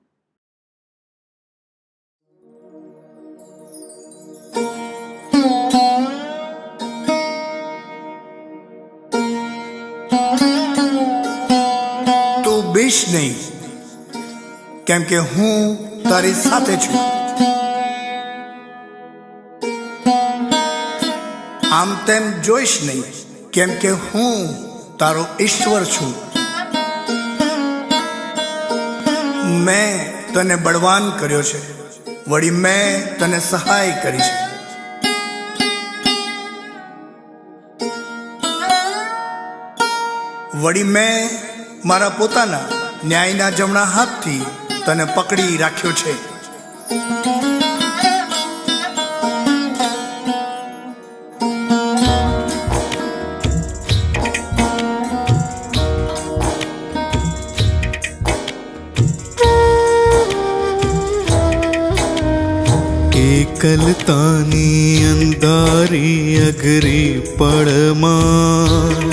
તું બીશ નહીં, કેમ કે હું તારી સાથે છું. આમ તેમ જોઈશ નહીં, કેમ કે હું તારો ઈશ્વર છું. મેં તને બળવાન કર્યો છે, વળી મેં તને સહાય કરી છે. વળી મેં મારા પોતાના ન્યાયના જમણા હાથથી તને પકડી રાખ્યો છે. એકલતાની અંધારી અઘરી પળમાં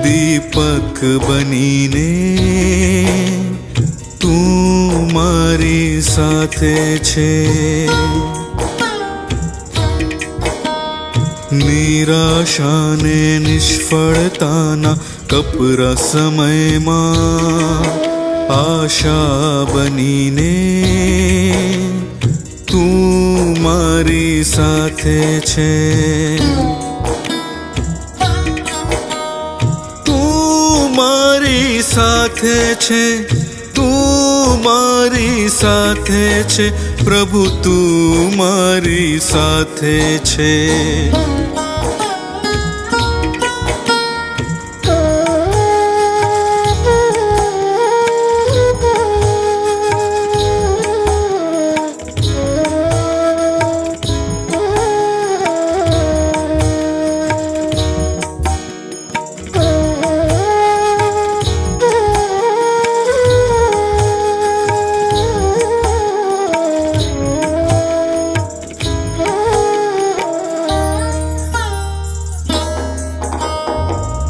દીપક બનીને તું મારી સાથે છે. નિરાશાને નિષ્ફળતાના કપરા સમયમાં આશા બનીને તું મારી સાથે છે. તું મારી સાથે છે, તું મારી સાથે છે, પ્રભુ તું મારી સાથે છે.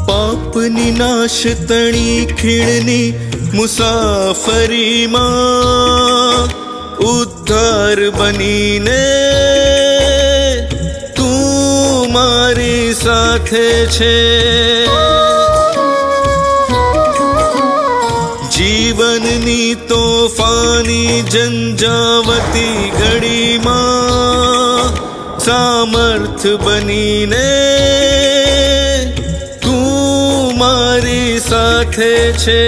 પાપની નાશ તણી ખીણની મુસાફરીમાં ઉદ્ધાર બનીને તું મારી સાથે છે. જીવનની તોફાની ઝંઝાવતી ઘડીમાં સામર્થ બનીને મારી સાથે છે.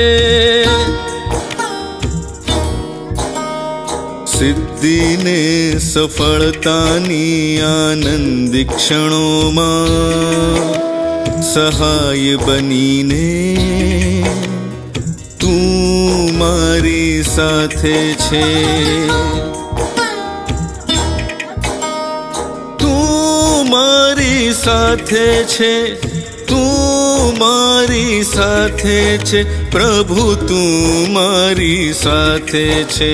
સિદ્ધિને સફળતાની આનંદી ક્ષણોમાં સહાય બનીને તું મારી સાથે છે. તું મારી સાથે છે, તું મારી સાથે છે, પ્રભુ તું મારી સાથે છે.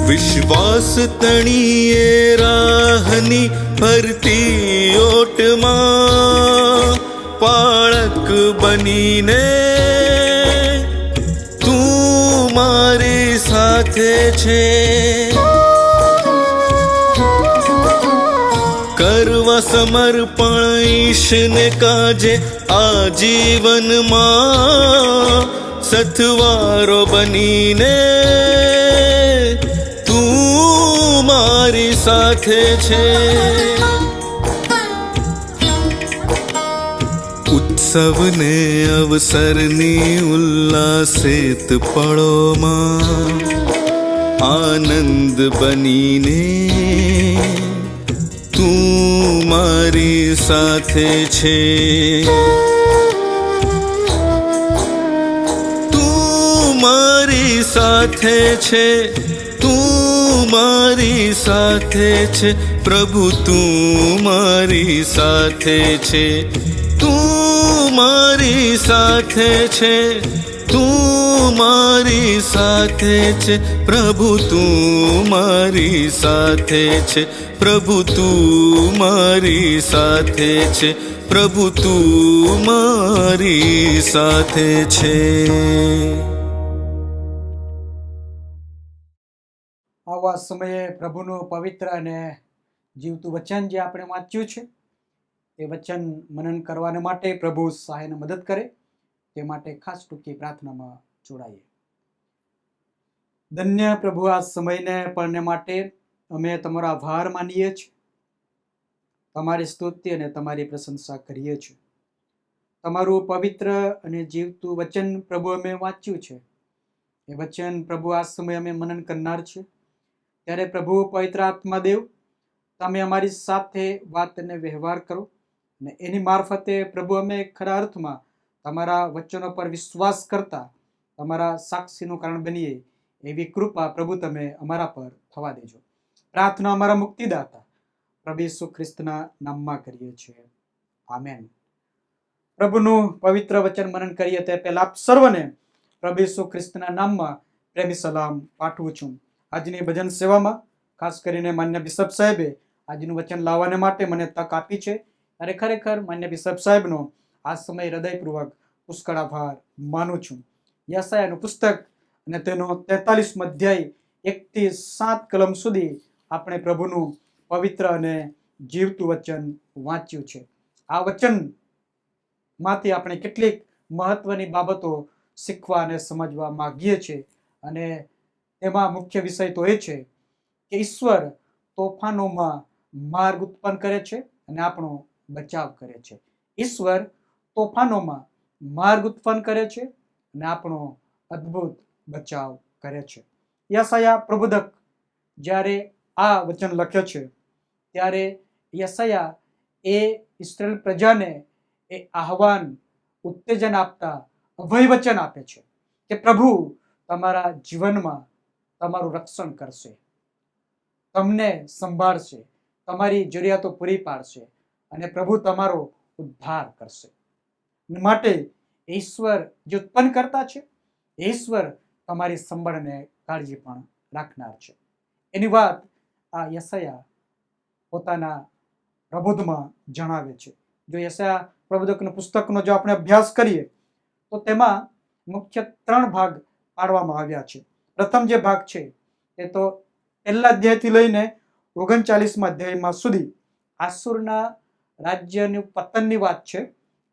વિશ્વાસ તણીએ રાહની ફરતી ઓટમાં પાળક બનીને તું મારી સાથે છે. કરવા સમર્પણ ઈશને કાજે આજીવનમાં સથવારો બનીને તું મારી સાથે છે. ઉત્સવને અવસરની ઉલ્લાસિત પળોમાં આનંદ બનીને તું મારી સાથે છે. તું મારી સાથે છે, તું મારી સાથે છે, પ્રભુ તું મારી સાથે છે. તું મારી સાથે છે, તું મારી સાથે છે પ્રભુ, તું મારી સાથે છે પ્રભુ, તું મારી સાથે છે પ્રભુ, તું મારી સાથે છે. આવા સમયે પ્રભુનું પવિત્ર અને જીવતું વચન જે આપણે વાંચ્યું છે એ વચન મનન કરવાને માટે પ્રભુ સહાયને મદદ કરે તે માટે ખાસ ટૂંકી પ્રાર્થનામાં જોડાઈએ. ધન્ય પ્રભુ, આ સમયને પડને માટે અમે તમારો આભાર માનીએ છીએ, તમારી સ્તુતિ અને તમારી પ્રશંસા કરીએ છીએ. તમારું પવિત્ર અને જીવતું વચન પ્રભુ અમે વાંચ્યું છે. એ વચન પ્રભુ આ સમયે અમે મનન કરનાર છે ત્યારે પ્રભુ પવિત્ર આત્મા દેવ, તમે અમારી સાથે વાત અને વ્યવહાર કરો અને એની મારફતે પ્રભુ અમે ખરા અર્થમાં તમારા વચનો પર વિશ્વાસ કરતા તમારા સાક્ષીનું કારણ બનીએ એવી કૃપા પ્રભુ તમે અમારા પર થવા દેજો. પ્રાર્થના અમારા મુક્તિદાતા પ્રભુ ઈસુ ખ્રિસ્તના નામમાં કરીએ છીએ, આમેન. પ્રભુનું પવિત્ર વચન મનન કરીએ તે પહેલા આપ સર્વને પ્રભુ ઈસુ ખ્રિસ્તના નામમાં પ્રેમી સલામ પાઠવું છું. આજની ભજન સેવામાં ખાસ કરીને માન્ય બિશપ સાહેબે આજનું વચન લાવવાને માટે મને તક આપી છે અને ખરેખર માન્ય બિશપ સાહેબનો આ સમય હૃદયપૂર્વક પુષ્કળ આભાર માનું છું. યશાયાનું પુસ્તક અને તેનો 43મો અધ્યાય 1 થી 7 કલમ સુધી આપણે પ્રભુનું પવિત્ર અને જીવતું વચન વાંચ્યું છે. આ વચન માંથી આપણે કેટલીક મહત્વની બાબતો શીખવા અને સમજવા માંગીએ છીએ અને એમાં મુખ્ય વિષય તો એ છે કે ઈશ્વર તોફાનોમાં માર્ગ ઉત્પન્ન કરે છે અને આપણો બચાવ કરે છે. ઈશ્વર તોફાનોમાં માર્ગ ઉત્પન્ન કરે છે અને આપણો અદ્ભુત બચાવ કરે છે. યશાયા પ્રબોધક જ્યારે આ વચન લખે છે ત્યારે યશાયા એ ઇસ્રાએલ પ્રજાને એ આહવાન ઉત્તેજન આપતા અભય વચન આપે છે કે પ્રભુ તમારા જીવનમાં તમારું રક્ષણ કરશે, તમને સંભાળશે, તમારી જરૂરિયાતો પૂરી પાડશે અને પ્રભુ તમારો ઉદ્ધાર કરશે. માટે ઈશ્વર જે ઉત્પન્ન કરતા છે ઈશ્વર તમારી સંભાળને કાળજી પણ રાખનાર છે. એની વાત આ યશાયા પોતાના પ્રબોધમાં જણાવે છે. જો યશાયા પ્રબોધકના પુસ્તકનો જો આપણે અભ્યાસ કરીએ તો તેમાં મુખ્ય 3 ભાગ પાડવામાં આવ્યા છે. પ્રથમ જે ભાગ છે એ તો પહેલા અધ્યાયથી લઈને 39મા અધ્યાયમાં સુધી આસુરના રાજ્યનું પતનની વાત છે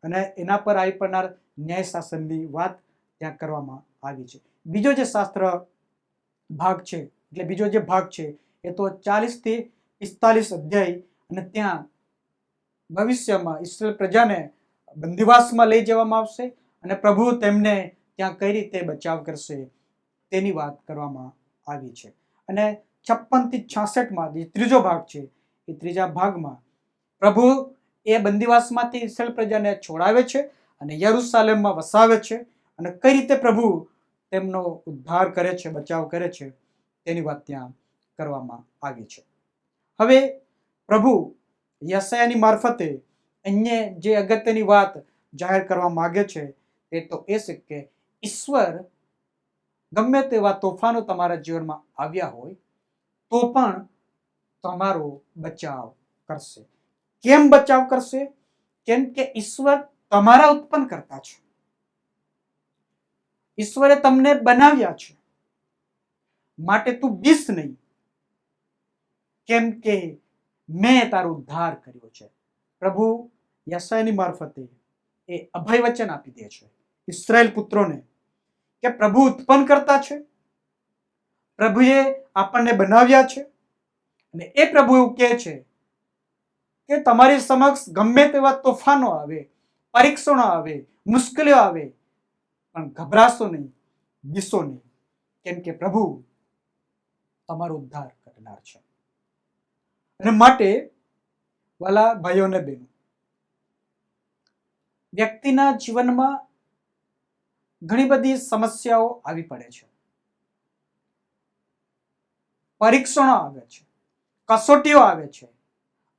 અને એના પર આવી પડનાર ન્યાય શાસનની વાત ત્યાં કરવામાં આવી છે. બીજો જે શાસ્ત્ર ભાગ છે એટલે બીજો જે ભાગ છે એ તો 40 થી 45 અધ્યાય અને ત્યાં ભવિષ્યમાં ઇસ્રાએલ પ્રજાને બંદીવાસમાં લઈ જવામાં આવશે અને પ્રભુ તેમને ત્યાં કઈ રીતે બચાવ કરશે તેની વાત કરવામાં આવી છે. અને 56 થી 66માં જે ત્રીજો ભાગ છે એ ત્રીજા ભાગમાં પ્રભુ એ બંદીવાસમાંથી ઇસ્રાએલ પ્રજાને છોડાવે છે અને યરૂશાલેમમાં વસાવે છે અને કઈ રીતે પ્રભુ તેમનો ઉદ્ધાર કરે છે, બચાવ કરે છે તેની વાત ત્યાં કરવામાં આવી છે. હવે પ્રભુ યશાયાની મારફતે અન્ય જે અગત્યની વાત જાહેર કરવા માંગે છે તે તો એ છે કે ઈશ્વર ગમે તેવા તોફાનો તમારા જીવનમાં આવ્યા હોય તો પણ તમારો બચાવ કરશે. કેમ બચાવ કરશે? કેમ કે ઈશ્વર તમારા ઉત્પન્ન કરતા છે. ઈશ્વરે તમને બનાવ્યા છે માટે તું બીસ નહીં, કેમ કે મેં તારો ઉદ્ધાર કર્યો છે. પ્રભુ યશાયાની મારફતે એ અભય વચન આપી દે છે ઇસ્રાએલ પુત્રોને કે પ્રભુ ઉત્પન્ન કરતા છે, પ્રભુએ આપણને બનાવ્યા છે અને એ પ્રભુ એવું કહે છે કે તમારી સમક્ષ ગમે તેવા તોફાનો આવે, પરીક્ષણો આવે, મુશ્કેલીઓ આવે પણ ગભરાશો નહીં, બીસો નહીં, કેમ કે પ્રભુ તમારો ઉદ્ધાર કરનાર છે. અને માટે વાલા ભાઈઓ અને બહેનો, વ્યક્તિના જીવનમાં ઘણી બધી સમસ્યાઓ આવી પડે છે, પરીક્ષણો આવે છે, કસોટીઓ આવે છે,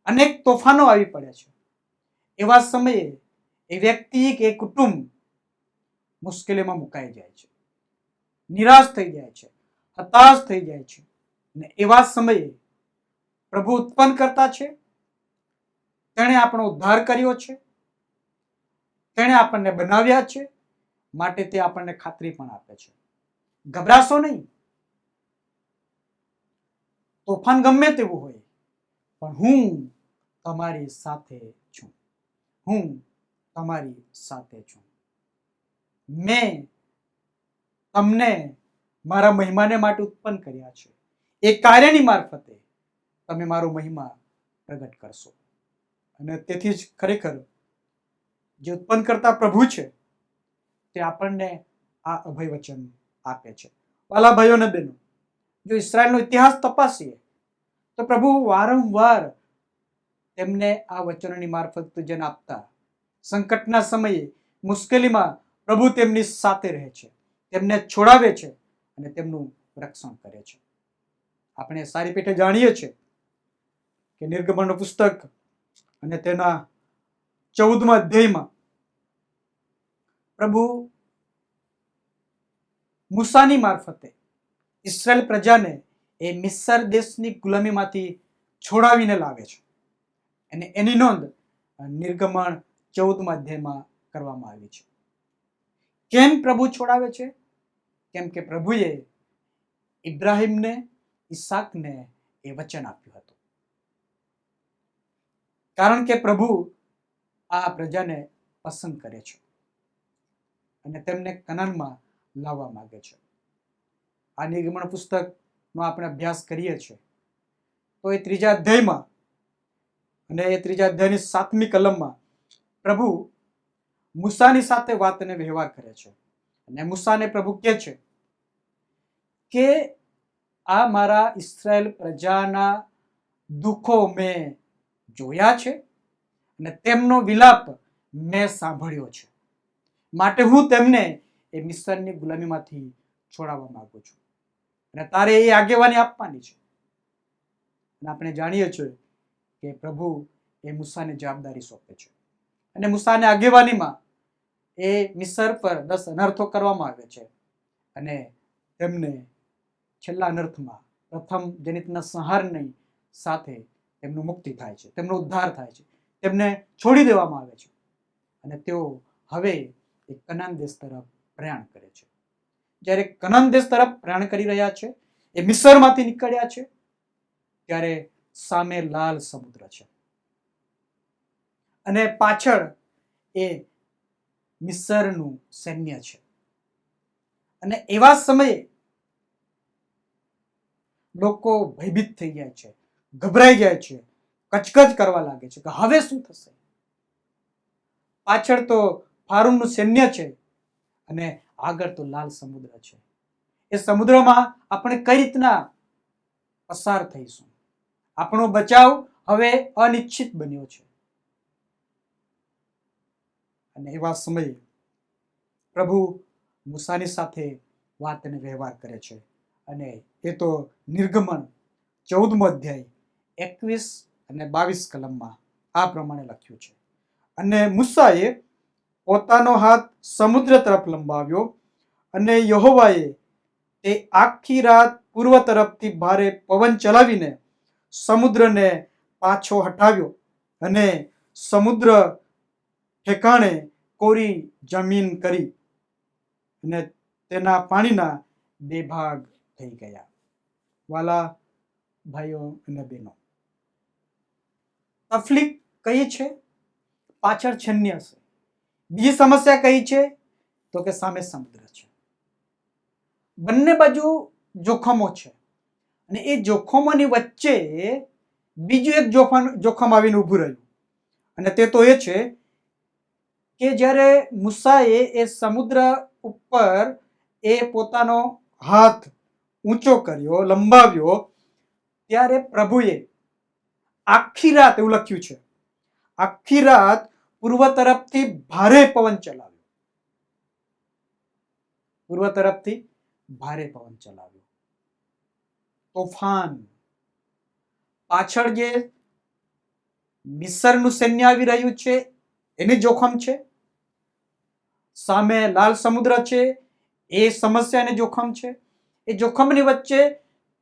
અનેક તોફાનો આવી પડે છે. એવા સમયે એ વ્યક્તિ કે કુટુંબ મુશ્કેલીમાં મુકાઈ જાય છે, નિરાશ થઈ જાય છે, હતાશ થઈ જાય છે. અને એવા સમયે પ્રભુ ઉત્પન્ન કરતા છે, તેણે આપણો ઉદ્ધાર કર્યો છે, તેણે આપણને બનાવ્યા છે, માટે તે આપણને ખાતરી પણ આપે છે, ગભરાશો નહીં. તોફાન ગમે તેવું હોય, પણ હું તમારી સાથે છું, હું તમારી સાથે છું. મેં તમને મારા મહિમાને માટે ઉત્પન્ન કર્યા છે. એ કાર્યની મારફતે તમે મારો મહિમા પ્રગટ કરશો. અને તેથી જ ખરેખર જે ઉત્પન્ન કરતા પ્રભુ છે તે આપણને આ અભય વચન આપે છે. વાલા ભાઈઓ અને બહેનો, જો ઇસ્રાયલનો ઇતિહાસ તપાસીએ તો પ્રભુ વારંવાર તેમને આ વચનોની મારફત જેને આપતા. સંકટના સમયે, મુશ્કેલીમાં પ્રભુ તેમની સાથે રહે છે, તેમને છોડાવે છે અને તેમનું રક્ષણ કરે છે. આપણે સારી પેટે જાણીએ છીએ કે નિર્ગમનનું પુસ્તક અને તેના 14મા અધ્યાયમાં પ્રભુ મૂસાની મારફતે ઇસ્રાયેલ પ્રજાને એ મિસ્ર દેશની ગુલામીમાંથી છોડાવીને લાવે છે. અને એની નોંધ નિર્ગમન 14મા અધ્યાયમાં કરવામાં આવી છે. કેમ પ્રભુ છોડાવે છે? કેમ કે પ્રભુએ ઇબ્રાહિમને, ઈસાકને એ વચન આપ્યું હતું. કારણ કે પ્રભુ આ પ્રજાને પસંદ કરે છે અને તેમને કનાનમાં લાવવા માંગે છે. આ નિર્ગમન પુસ્તકનો આપણે અભ્યાસ કરીએ છીએ તો એ 3જા અધ્યાયમાં અને એ 3જા અધ્યાયની 7મી કલમમાં પ્રભુ મૂસાની સાથે વાત અને વ્યવહાર કરે છે. અને મૂસાને પ્રભુ કહે છે કે આ મારા ઇસ્રાયેલ પ્રજાના દુઃખો મેં જોયા છે અને તેમનો વિલાપ મેં સાંભળ્યો છે, માટે હું તેમને એ મિસ્રની ગુલામીમાંથી છોડાવવા માંગુ છું અને તારે એ આગેવાની આપવાની છે. અને આપણે જાણીએ છીએ કે પ્રભુ એ મૂસાને જવાબદારી સોંપે છે અને મૂસાને આગેવાનીમાં એ મિસ્ર પર 10 અનર્થો કરવામાં આવે છે અને તેમને છેલ્લા અનર્થમાં પ્રથમ જનિતના સંહારની સાથે તેમનું મુક્તિ થાય છે, તેમનો ઉદ્ધાર થાય છે, તેમને છોડી દેવામાં આવે છે અને તેઓ હવે એક કનાન દેશ તરફ પ્રયાણ કરે છે. જ્યારે કનાન દેશ તરફ પ્રયાણ કરી રહ્યા છે, એ મિસ્રમાંથી નીકળ્યા છે, ત્યારે સામે લાલ સમુદ્ર છે અને પાછળ એ મિસ્રનું સૈન્ય છે. અને એવા સમયે લોકો ભયભીત થઈ જાય છે, ગભરાઈ જાય છે, કચકચ કરવા લાગે છે કે હવે શું થશે. પાછળ તો ફારૂનનું સૈન્ય છે અને આગળ તો લાલ સમુદ્ર છે. એ સમુદ્રમાં આપણે કઈ રીતના પસાર થઈશું? આપણો બચાવ હવે અનિશ્ચિત બન્યો છે. અને એવા સમયે પ્રભુ મૂસાની સાથે વાત અને વ્યવહાર કરે છે અને એ તો નિર્ગમન 14મો અધ્યાય 21 અને 22 કલમમાં આ પ્રમાણે લખ્યું છે. અને મૂસાએ પોતાનો હાથ સમુદ્ર તરફ લંબાવ્યો અને યહોવાએ તે આખી રાત પૂર્વ તરફથી ભારે પવન ચલાવીને સમુદ્રને પાછો હટાવ્યો અને સમુદ્ર ઠેકાણે કોરી જમીન કરી અને તેના પાણીના 2 ભાગ થઈ ગયા. વાલા ભાઈઓ અને બહેનો, તકલીફ કઈ છે? પાછળ છન્ય છે. બીજી સમસ્યા કઈ છે? તો કે સામે સમુદ્ર છે. બંને બાજુ જોખમો છે અને એ જોખમોની વચ્ચે બીજું એક જોખમ આવીને ઊભું રહ્યું અને તે તો એ છે કે જ્યારે મૂસાએ એ સમુદ્ર ઉપર એ પોતાનો હાથ ઊંચો કર્યો, લંબાવ્યો, ત્યારે પ્રભુએ આખી રાત, એવું લખ્યું છે, આખી રાત પૂર્વ તરફથી ભારે પવન ચલાવ્યો. પૂર્વ તરફથી ભારે પવન ચલાવ્યો. તોફાન. પાછળ જે મિસ્રનું સૈન્ય આવી રહ્યું છે એને જોખમ છે, સામે લાલ સમુદ્ર છે, એ સમસ્યા અને જોખમ છે. એ જોખમની વચ્ચે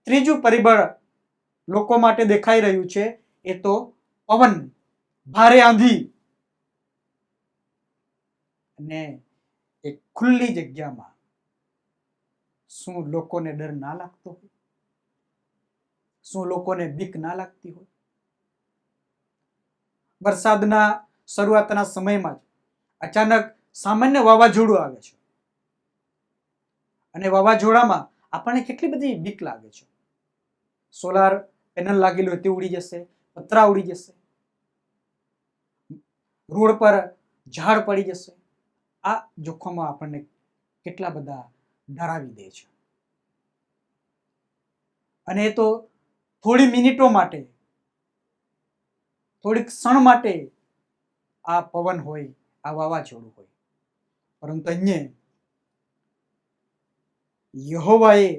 ત્રીજું પરિબળ લોકો માટે દેખાઈ રહ્યું છે, એ તો પવન, ભારે આંધી. અને એક ખુલ્લી જગ્યામાં શું લોકોને ડર ના લાગતો હોય? શું લોકોને બીક ના લાગતી હોય? વરસાદના શરૂઆતના સમયમાં જ અચાનક સામાન્ય વાવાઝોડું આવે છે, અને વાવાઝોડામાં આપણને કેટલી બધી બીક લાગે છે. સોલાર પેનલ લાગેલું હોય તે ઉડી જશે, પતરા ઉડી જશે, રોડ પર ઝાડ પડી જશે. આ જોખમો આપણને કેટલા બધા ડરાવી દે છે. અને એ તો થોડી મિનિટો માટે, થોડીક ક્ષણ માટે આ પવન હોય, આ વાવાઝોડું હોય. પરંતુ અહીંયા યહોવાએ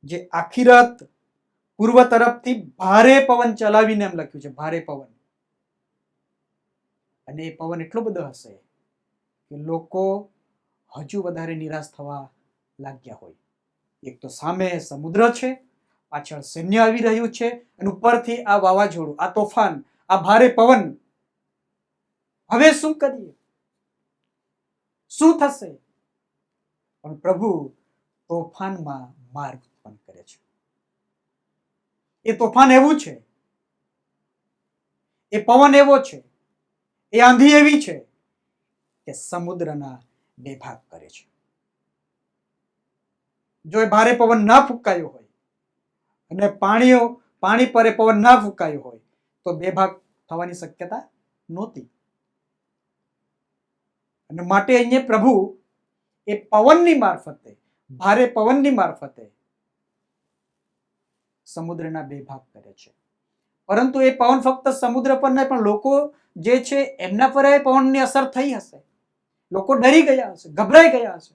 જે આખી રાત પૂર્વ તરફથી ભારે પવન ચલાવીને એમ લખ્યું છે, ભારે પવન. અને એ પવન એટલો બધો હશે કે લોકો હજુ વધારે નિરાશ થવા લાગ્યા હોય. એક તો સામે સમુદ્ર છે, પાછળ સૈન્ય આવી રહ્યું છે, અને ઉપરથી આ વાવાઝોડું, આ તોફાન, આ ભારે પવન. હવે શું કરીએ? શું થશે? પણ પ્રભુ તોફાનમાં માર્ગ ઉત્પન્ન કરે છે. એ તોફાન એવું છે, એ પવન એવો છે, એ આંધી એવી છે કે સમુદ્રના બે ભાગ કરે છે. જો એ ભારે પવન ના ફૂંકાયો હોય અને પાણી પર એ પવન ના ફૂંકાયો હોય તો બે ભાગ થવાની શક્યતા નહોતી. અને માટે અહીંયા પ્રભુ એ પવનની મારફતે, ભારે પવનની મારફતે સમુદ્રના બે ભાગ કરે છે. પરંતુ એ પવન ફક્ત સમુદ્ર પર નહીં, પણ લોકો જે છે એમના પર એ પવનની અસર થઈ હશે. લોકો ડરી ગયા હશે, ગભરાઈ ગયા હશે,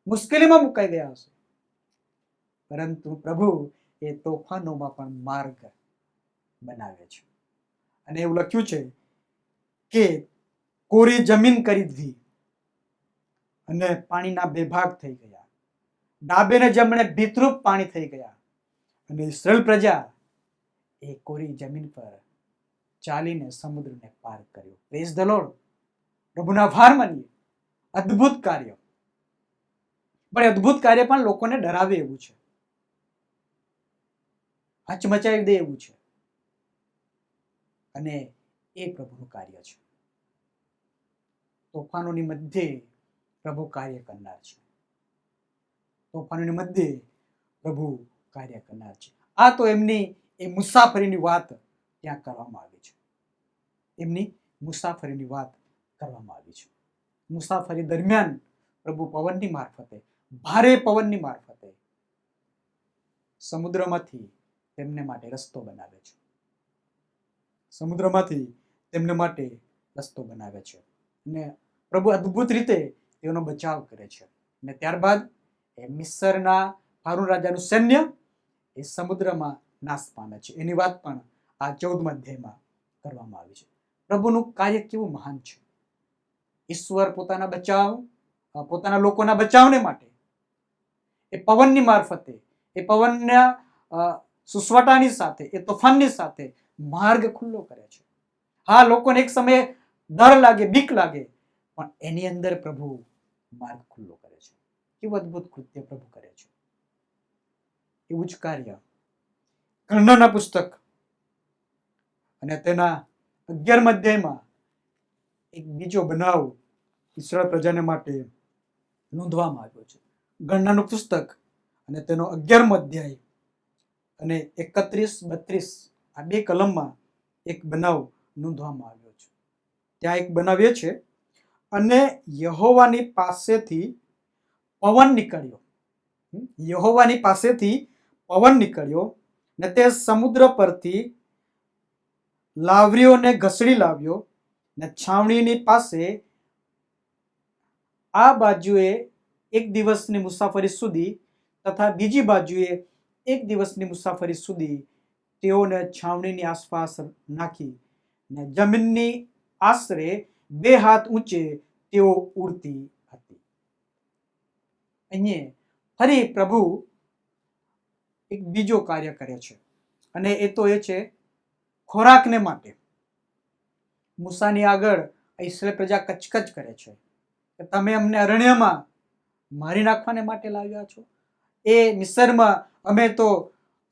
મુશ્કેલીમાં મુકાઈ ગયા હશે. પરંતુ પ્રભુ એ તોફાનોમાં પણ માર્ગ બનાવે છે. અને એવું લખ્યું છે કે કોરી જમીન કરી દીધી અને પાણીના બે ભાગ થઈ ગયા, ડાબે ને જમણે ભીતરૂપ પાણી થઈ ગયા. અને ઇસ્રાએલ પ્રજા એ કોરી જમીન પર ચાલીને સમુદ્રને પાર કર્યો. Praise the lord. પ્રભુના આભાર માનીએ. અદ્ભુત કાર્ય. પણ અદ્ભુત કાર્ય પણ લોકોને ડરાવે એવું છે, હચમચાવી દે એવું છે. અને એ પ્રભુનું કાર્ય છે. તોફાનોની મધ્યે પ્રભુ કાર્ય કરનાર છે. તોફાનોની મધ્યે પ્રભુ કાર્ય કરનાર છે. આ તો એમની એ મુસાફરીની વાત ત્યાં કરવામાં આવી છે. એમની મુસાફરીની વાત કરવામાં આવી છે. મુસાફરી દરમિયાન પ્રભુ પવનની મારફતે, ભારે પવનની મારફતે સમુદ્રમાંથી તેમને માટે રસ્તો બનાવે છે. સમુદ્રમાંથી તેમને માટે રસ્તો બનાવે છે. અને પ્રભુ અદ્ભુત રીતે તેનો બચાવ કરે છે. અને ત્યારબાદ એ મિસ્રના ફારૂન રાજાનું સૈન્ય એ સમુદ્રમાં નાશ પામે છે. એની વાત પણ આ 14મા અધ્યાયમાં કરવામાં આવી છે. પ્રભુનું કાર્ય કેવું મહાન છે. ઈશ્વર પોતાના બચાવ, પોતાના લોકોના બચાવને માટે એ પવનની મારફતે, એ પવનના સુસવાટાની સાથે, એ તોફાનની સાથે માર્ગ ખુલ્લો કરે છે. હા, લોકોને એક સમયે ડર લાગે, બીક લાગે, પણ એની અંદર પ્રભુ માર્ગ ખુલ્લો કરે છે. કેવું અદ્ભુત કૃત્ય પ્રભુ કરે છે. એવું જ કાર્ય ગણનાના પુસ્તક અને તેના 11મા અધ્યાયમાં એક બીજો બનાવ ઇસ્રાએલ પ્રજાને માટે નોંધવામાં આવ્યો છે. ગણનાનું પુસ્તક અને તેનો 11મો અધ્યાય અને 31-32 આ બે કલમમાં એક બનાવ નોંધવામાં આવ્યો છે. ત્યાં એક બનાવ એ છે, અને યહોવાની પાસેથી પવન નીકળ્યો. યહોવાની પાસેથી પવન નીકળ્યો ને તે સમુદ્ર પરથી લાવરીઓને ઘસડી લાવ્યો ને છાવણીની પાસે આ બાજુએ એક દિવસની મુસાફરી સુધી તથા બીજી બાજુએ એક દિવસની મુસાફરી સુધી તેઓને છાવણીની આસપાસ નાખી ને જમીનની આશરે 2 હાથ ઊંચે તેઓ ઉડતી હતી. અહીંયા ફરી પ્રભુ એક બીજો કાર્ય કરે છે, અને એ તો એ છે ખોરાકને માટે. મૂસાની આગળ ઈસ્રાયેલ પ્રજા કચકચ કરે છે કે તમે અમને અરણ્યમાં મારી નાખવાને માટે લાવ્યા છો. એ મિસરમાં અમે તો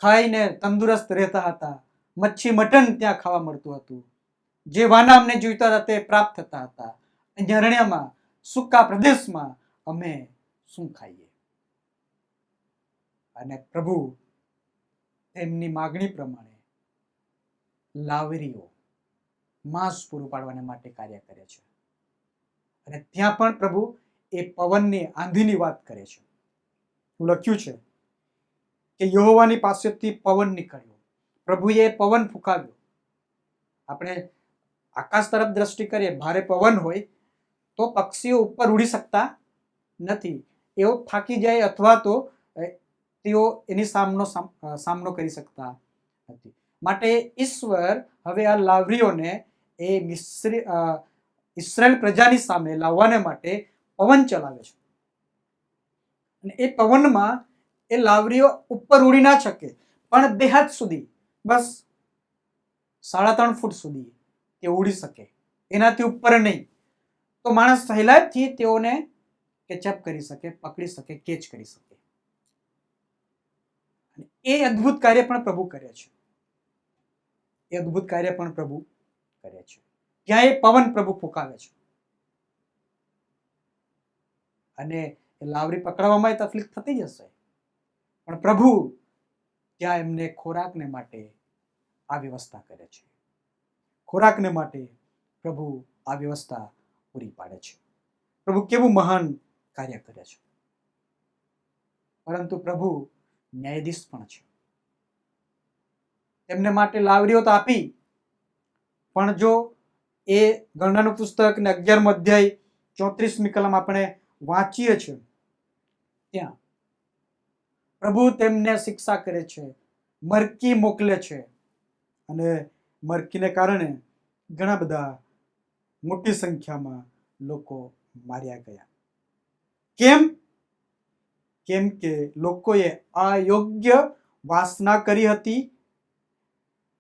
ખાઈને તંદુરસ્ત રહેતા હતા, મચ્છી મટન ત્યાં ખાવા મળતું હતું, જે વાના અમને જોઈતા હતા તે પ્રાપ્ત થતા હતા. અહીંયા અરણ્યમાં સૂકા પ્રદેશમાં અમે શું ખાઈએ? અને પ્રભુ તેમની માગણી પ્રમાણે લાવરીઓ માંસ પૂરું પાડવાને માટે કાર્ય કરે છે. અને ત્યાં પણ પ્રભુ એ પવનની આંધીની વાત કરે છે. લખ્યું છે કે યહોવાની પાસેથી પવન નીકળ્યો, પ્રભુએ પવન ફૂંકાવ્યો. આપણે આકાશ તરફ દ્રષ્ટિ કરીએ, ભારે પવન હોય તો પક્ષીઓ ઉપર ઉડી શકતા નથી, એઓ થાકી જાય અથવા તો તેઓ એની સામનો કરી શકતા નથી. માટે ઈશ્વર હવે આ લાવરીઓને એ ઇસ્રાયેલ પ્રજાની સામે લાવવાને માટે પવન ચલાવે છે. અને એ પવનમાં એ લાવરીઓ ઉપર ઉડી ના શકે, પણ 2 હાથ સુધી, બસ 3.5 ફૂટ સુધી તે ઉડી શકે, એનાથી ઉપર નહીં. તો માણસ સહેલાઈથી તેઓને કેચઅપ કરી શકે, પકડી શકે, કેચ કરી શકે. એ અદ્ભુત કાર્ય પણ પ્રભુ કરે છે. એ અદ્ભુત કાર્ય પણ પ્રભુ કરે છે. ત્યાં એ પવન પ્રભુ ફૂંકાવે છે, અને એ લાવરી પકડવામાં તકલીફ થતી જશે, પણ પ્રભુ ત્યાં એમને ખોરાકને માટે આ વ્યવસ્થા કરે છે. ખોરાકને માટે પ્રભુ આ વ્યવસ્થા પૂરી પાડે છે. પ્રભુ કેવું મહાન કાર્ય કરે છે. પરંતુ પ્રભુ ન્યાયાધીશ પણ છે. તેમને માટે લાવરીઓ તો આપી, પણ જો એ ગણનાનું પુસ્તક ને 11મો અધ્યાય 34મી કલમ આપણે વાંચીએ છીએ, ત્યાં પ્રભુ તેમને શિક્ષા કરે છે, મરકી મોકલે છે, અને મરકીને કારણે ઘણા બધા મોટી સંખ્યામાં લોકો માર્યા ગયા. કેમ કે લોકોએ અયોગ્ય વાસના કરી હતી,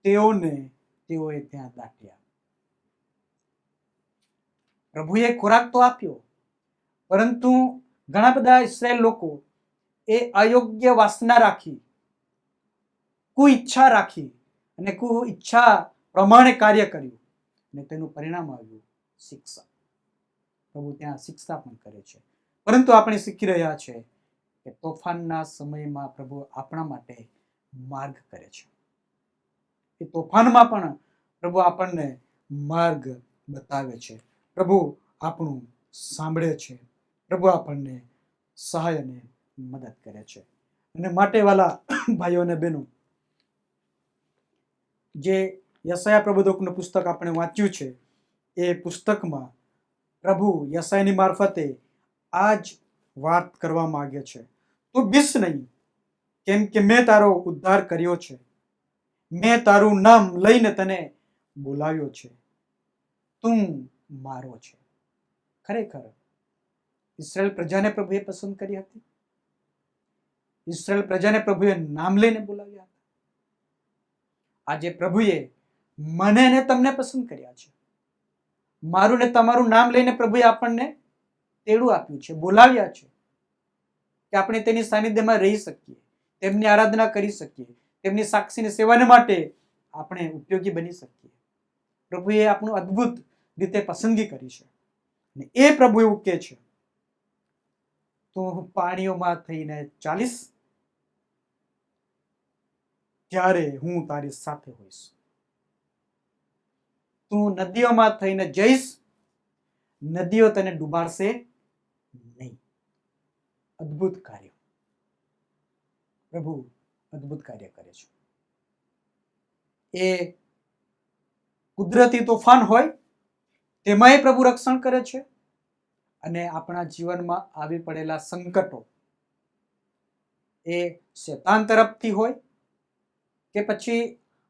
તેઓએ ત્યાં દાટ્યા. પ્રભુએ ખોરાક તો આપ્યો, પરંતુ ઘણા બધા ઇસ્રાયેલ લોકો એ અયોગ્ય વાસના રાખી, કુઈચ્છા રાખી, અને કુઈચ્છા પ્રમાણે કાર્ય કર્યું, અને તેનું પરિણામ આવ્યું શિક્ષા. પ્રભુ ત્યાં શિક્ષા પણ કરે છે. પરંતુ આપણે શીખી રહ્યા છે કે તોફાનના સમયમાં પ્રભુ આપણા માટે માર્ગ કરે છે. એ તોફાનમાં પણ પ્રભુ આપણને માર્ગ બતાવે છે. પ્રભુ આપણું સાંભળે છે. પ્રભુ આપણને સહાય અને મદદ કરે છે. અને માટે વાલા ભાઈઓ અને બહેનો, જે યશાયા પ્રબોધકનું પુસ્તક આપણે વાંચ્યું છે, એ પુસ્તકમાં પ્રભુ યશાયાની મારફતે આ જ વાત કરવા માંગે છે. તું બીસ નહીં, કેમ કે મેં તારો ઉદ્ધાર કર્યો છે, મેં તારું નામ લઈને તને બોલાવ્યો છે, તું મારો છે. ખરેખર ઇસ્રાયેલ પ્રજાને પ્રભુએ પસંદ કરી હતી. ઇસ્રાયેલ પ્રજાને પ્રભુએ નામ લઈને બોલાવ્યા હતા. આજે પ્રભુએ મને ને તમને પસંદ કર્યા છે. મારું ને તમારું નામ લઈને પ્રભુએ આપણને તેડું આપ્યું છે, બોલાવ્યા છે, કે આપણે તેની સાનિધ્યમાં રહી શકીએ, તેમની આરાધના કરી શકીએ, તેમની સાક્ષીની સેવાને માટે આપણે ઉપયોગી બની શકીએ. પ્રભુએ આપણું અદ્ભુત રીતે પસંદગી કરી છે. અને એ પ્રભુ એવું કહે છે, તું પાણીઓમાં થઈને ચાલીશ, ત્યારે હું તારી સાથે હોઈશ. તું નદીઓમાં થઈને જઈશ, નદીઓ તને ડૂબાડશે નહીં. અદ્ભુત કાર્ય. પ્રભુ અદ્ભુત કાર્ય કરે છે. એ કુદરતી તોફાન હોય તેમાંય પ્રભુ રક્ષણ કરે છે, અને આપણા જીવનમાં આવી પડેલા સંકટો, એ શૈતાન તરફથી હોય કે પછી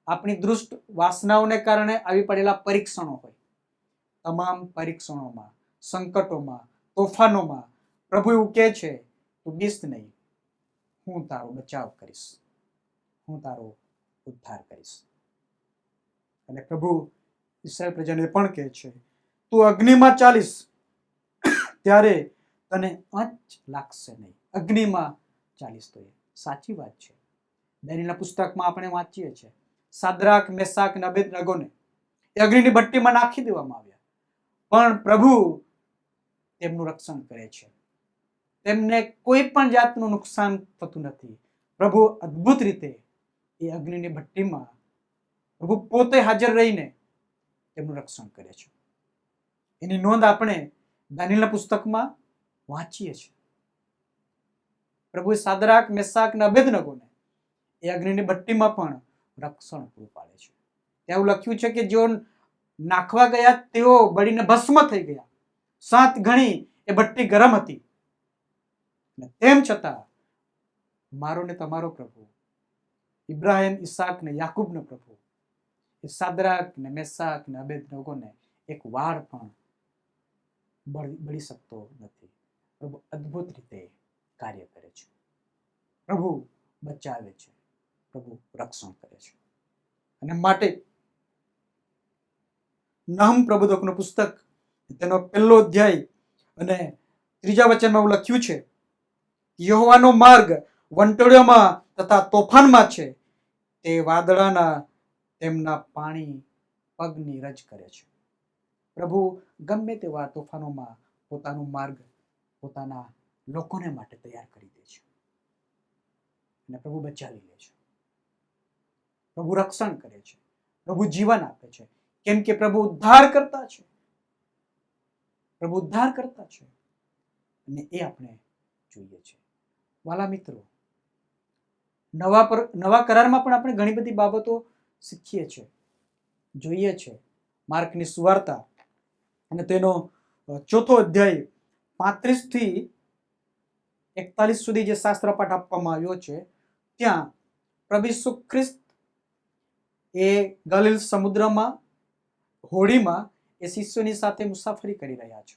આપણી દુષ્ટ વાસનાઓને કારણે આવી પડેલા પરીક્ષણો હોય, તમામ પરીક્ષણોમાં સંકટોમાં, તોફાનોમાં પ્રભુ એવું કહે છે, તું બીસ નહીં, હું તારો બચાવ કરીશ, હું તારો ઉદ્ધાર કરીશ. અને પ્રભુ ઈસ્રાયેલ પ્રજાને પણ કહે છે, તું અગ્નિમાં ચાલીશ ત્યારે તને આંચ લાગશે નહીં. અગ્નિમાં ચાલીશ તો એ સાચી વાત છે. દાનિયેલના પુસ્તકમાં આપણે વાંચીએ છીએ, સાદ્રાક, મેસાક અને અબેદનગોને એ અગ્નિની ભઠ્ઠીમાં નાખી દેવામાં આવ્યા, પણ પ્રભુ તેમનું રક્ષણ કરે છે. તેમને કોઈ પણ જાતનું નુકસાન થતું નથી. પ્રભુ અદ્ભુત રીતે એ અગ્નિની ભઠ્ઠીમાં પ્રભુ પોતે હાજર રહીને તેમનું રક્ષણ કરે છે. એની નોંધ આપણે દાનિયેલના પુસ્તકમાં વાંચીએ છીએ. પ્રભુએ સાદ્રાક, મેસાક અને અબેદનગોને એ અગ્નિની ભઠ્ઠીમાં પણ રક્ષણ પૂરું પાડે છે. ત્યાં એવું લખ્યું છે કે જેઓ નાખવા ગયા તેઓ બળીને ભસ્મ થઈ ગયા. 7 ગણી એ ભઠ્ઠી ગરમ હતી, તેમ છતાં મારો ને તમારો પ્રભુ, ઇબ્રાહિમ, ઈસાક ને યાકૂબનો પ્રભુ, એ સાદ્રાક ને મેસાક ને અબેદનગોને એક વાળ પણ બળી શકતો નથી. પ્રભુ અદ્ભુત રીતે કાર્ય કરે છે. પ્રભુ બચાવે છે, પ્રભુ રક્ષણ કરે છે. અને માટે નહમ પ્રબોધકનું પુસ્તક તેનો 1લો અધ્યાય અને 3જા વચનમાં એવું લખ્યું છે, યહોવાનો માર્ગ વંટોળિયામાં તથા તોફાનમાં છે, તે વાદળાના તેમના પાણી પગની રજ કરે છે. પ્રભુ ગમે તેવા તોફાનોમાં પોતાનો માર્ગ પોતાના લોકોને માટે તૈયાર કરી દે છે. અને પ્રભુ બચાવી લે છે, પ્રભુ રક્ષણ કરે છે, પ્રભુ જીવન આપે છે, કેમ કે પ્રભુ ઉદ્ધાર કરતા છે. પ્રભુ ઉદ્ધાર કરતા છે અને એ આપણે જોઈએ છે. વાલા મિત્રો, નવા કરારમાં પણ આપણે ઘણી બધી બાબતો શીખીએ છીએ, જોઈએ છે. માર્કની સુવાર્તા અને તેનો 4થો અધ્યાય 35 થી 41 સુધી જે શાસ્ત્ર પાઠ આપવામાં આવ્યો છે, ત્યાં પ્રભુ ઈસુ ખ્રિસ્ત એ ગલીલ સમુદ્રમાં હોડીમાં એ શિષ્યોની સાથે મુસાફરી કરી રહ્યા છે.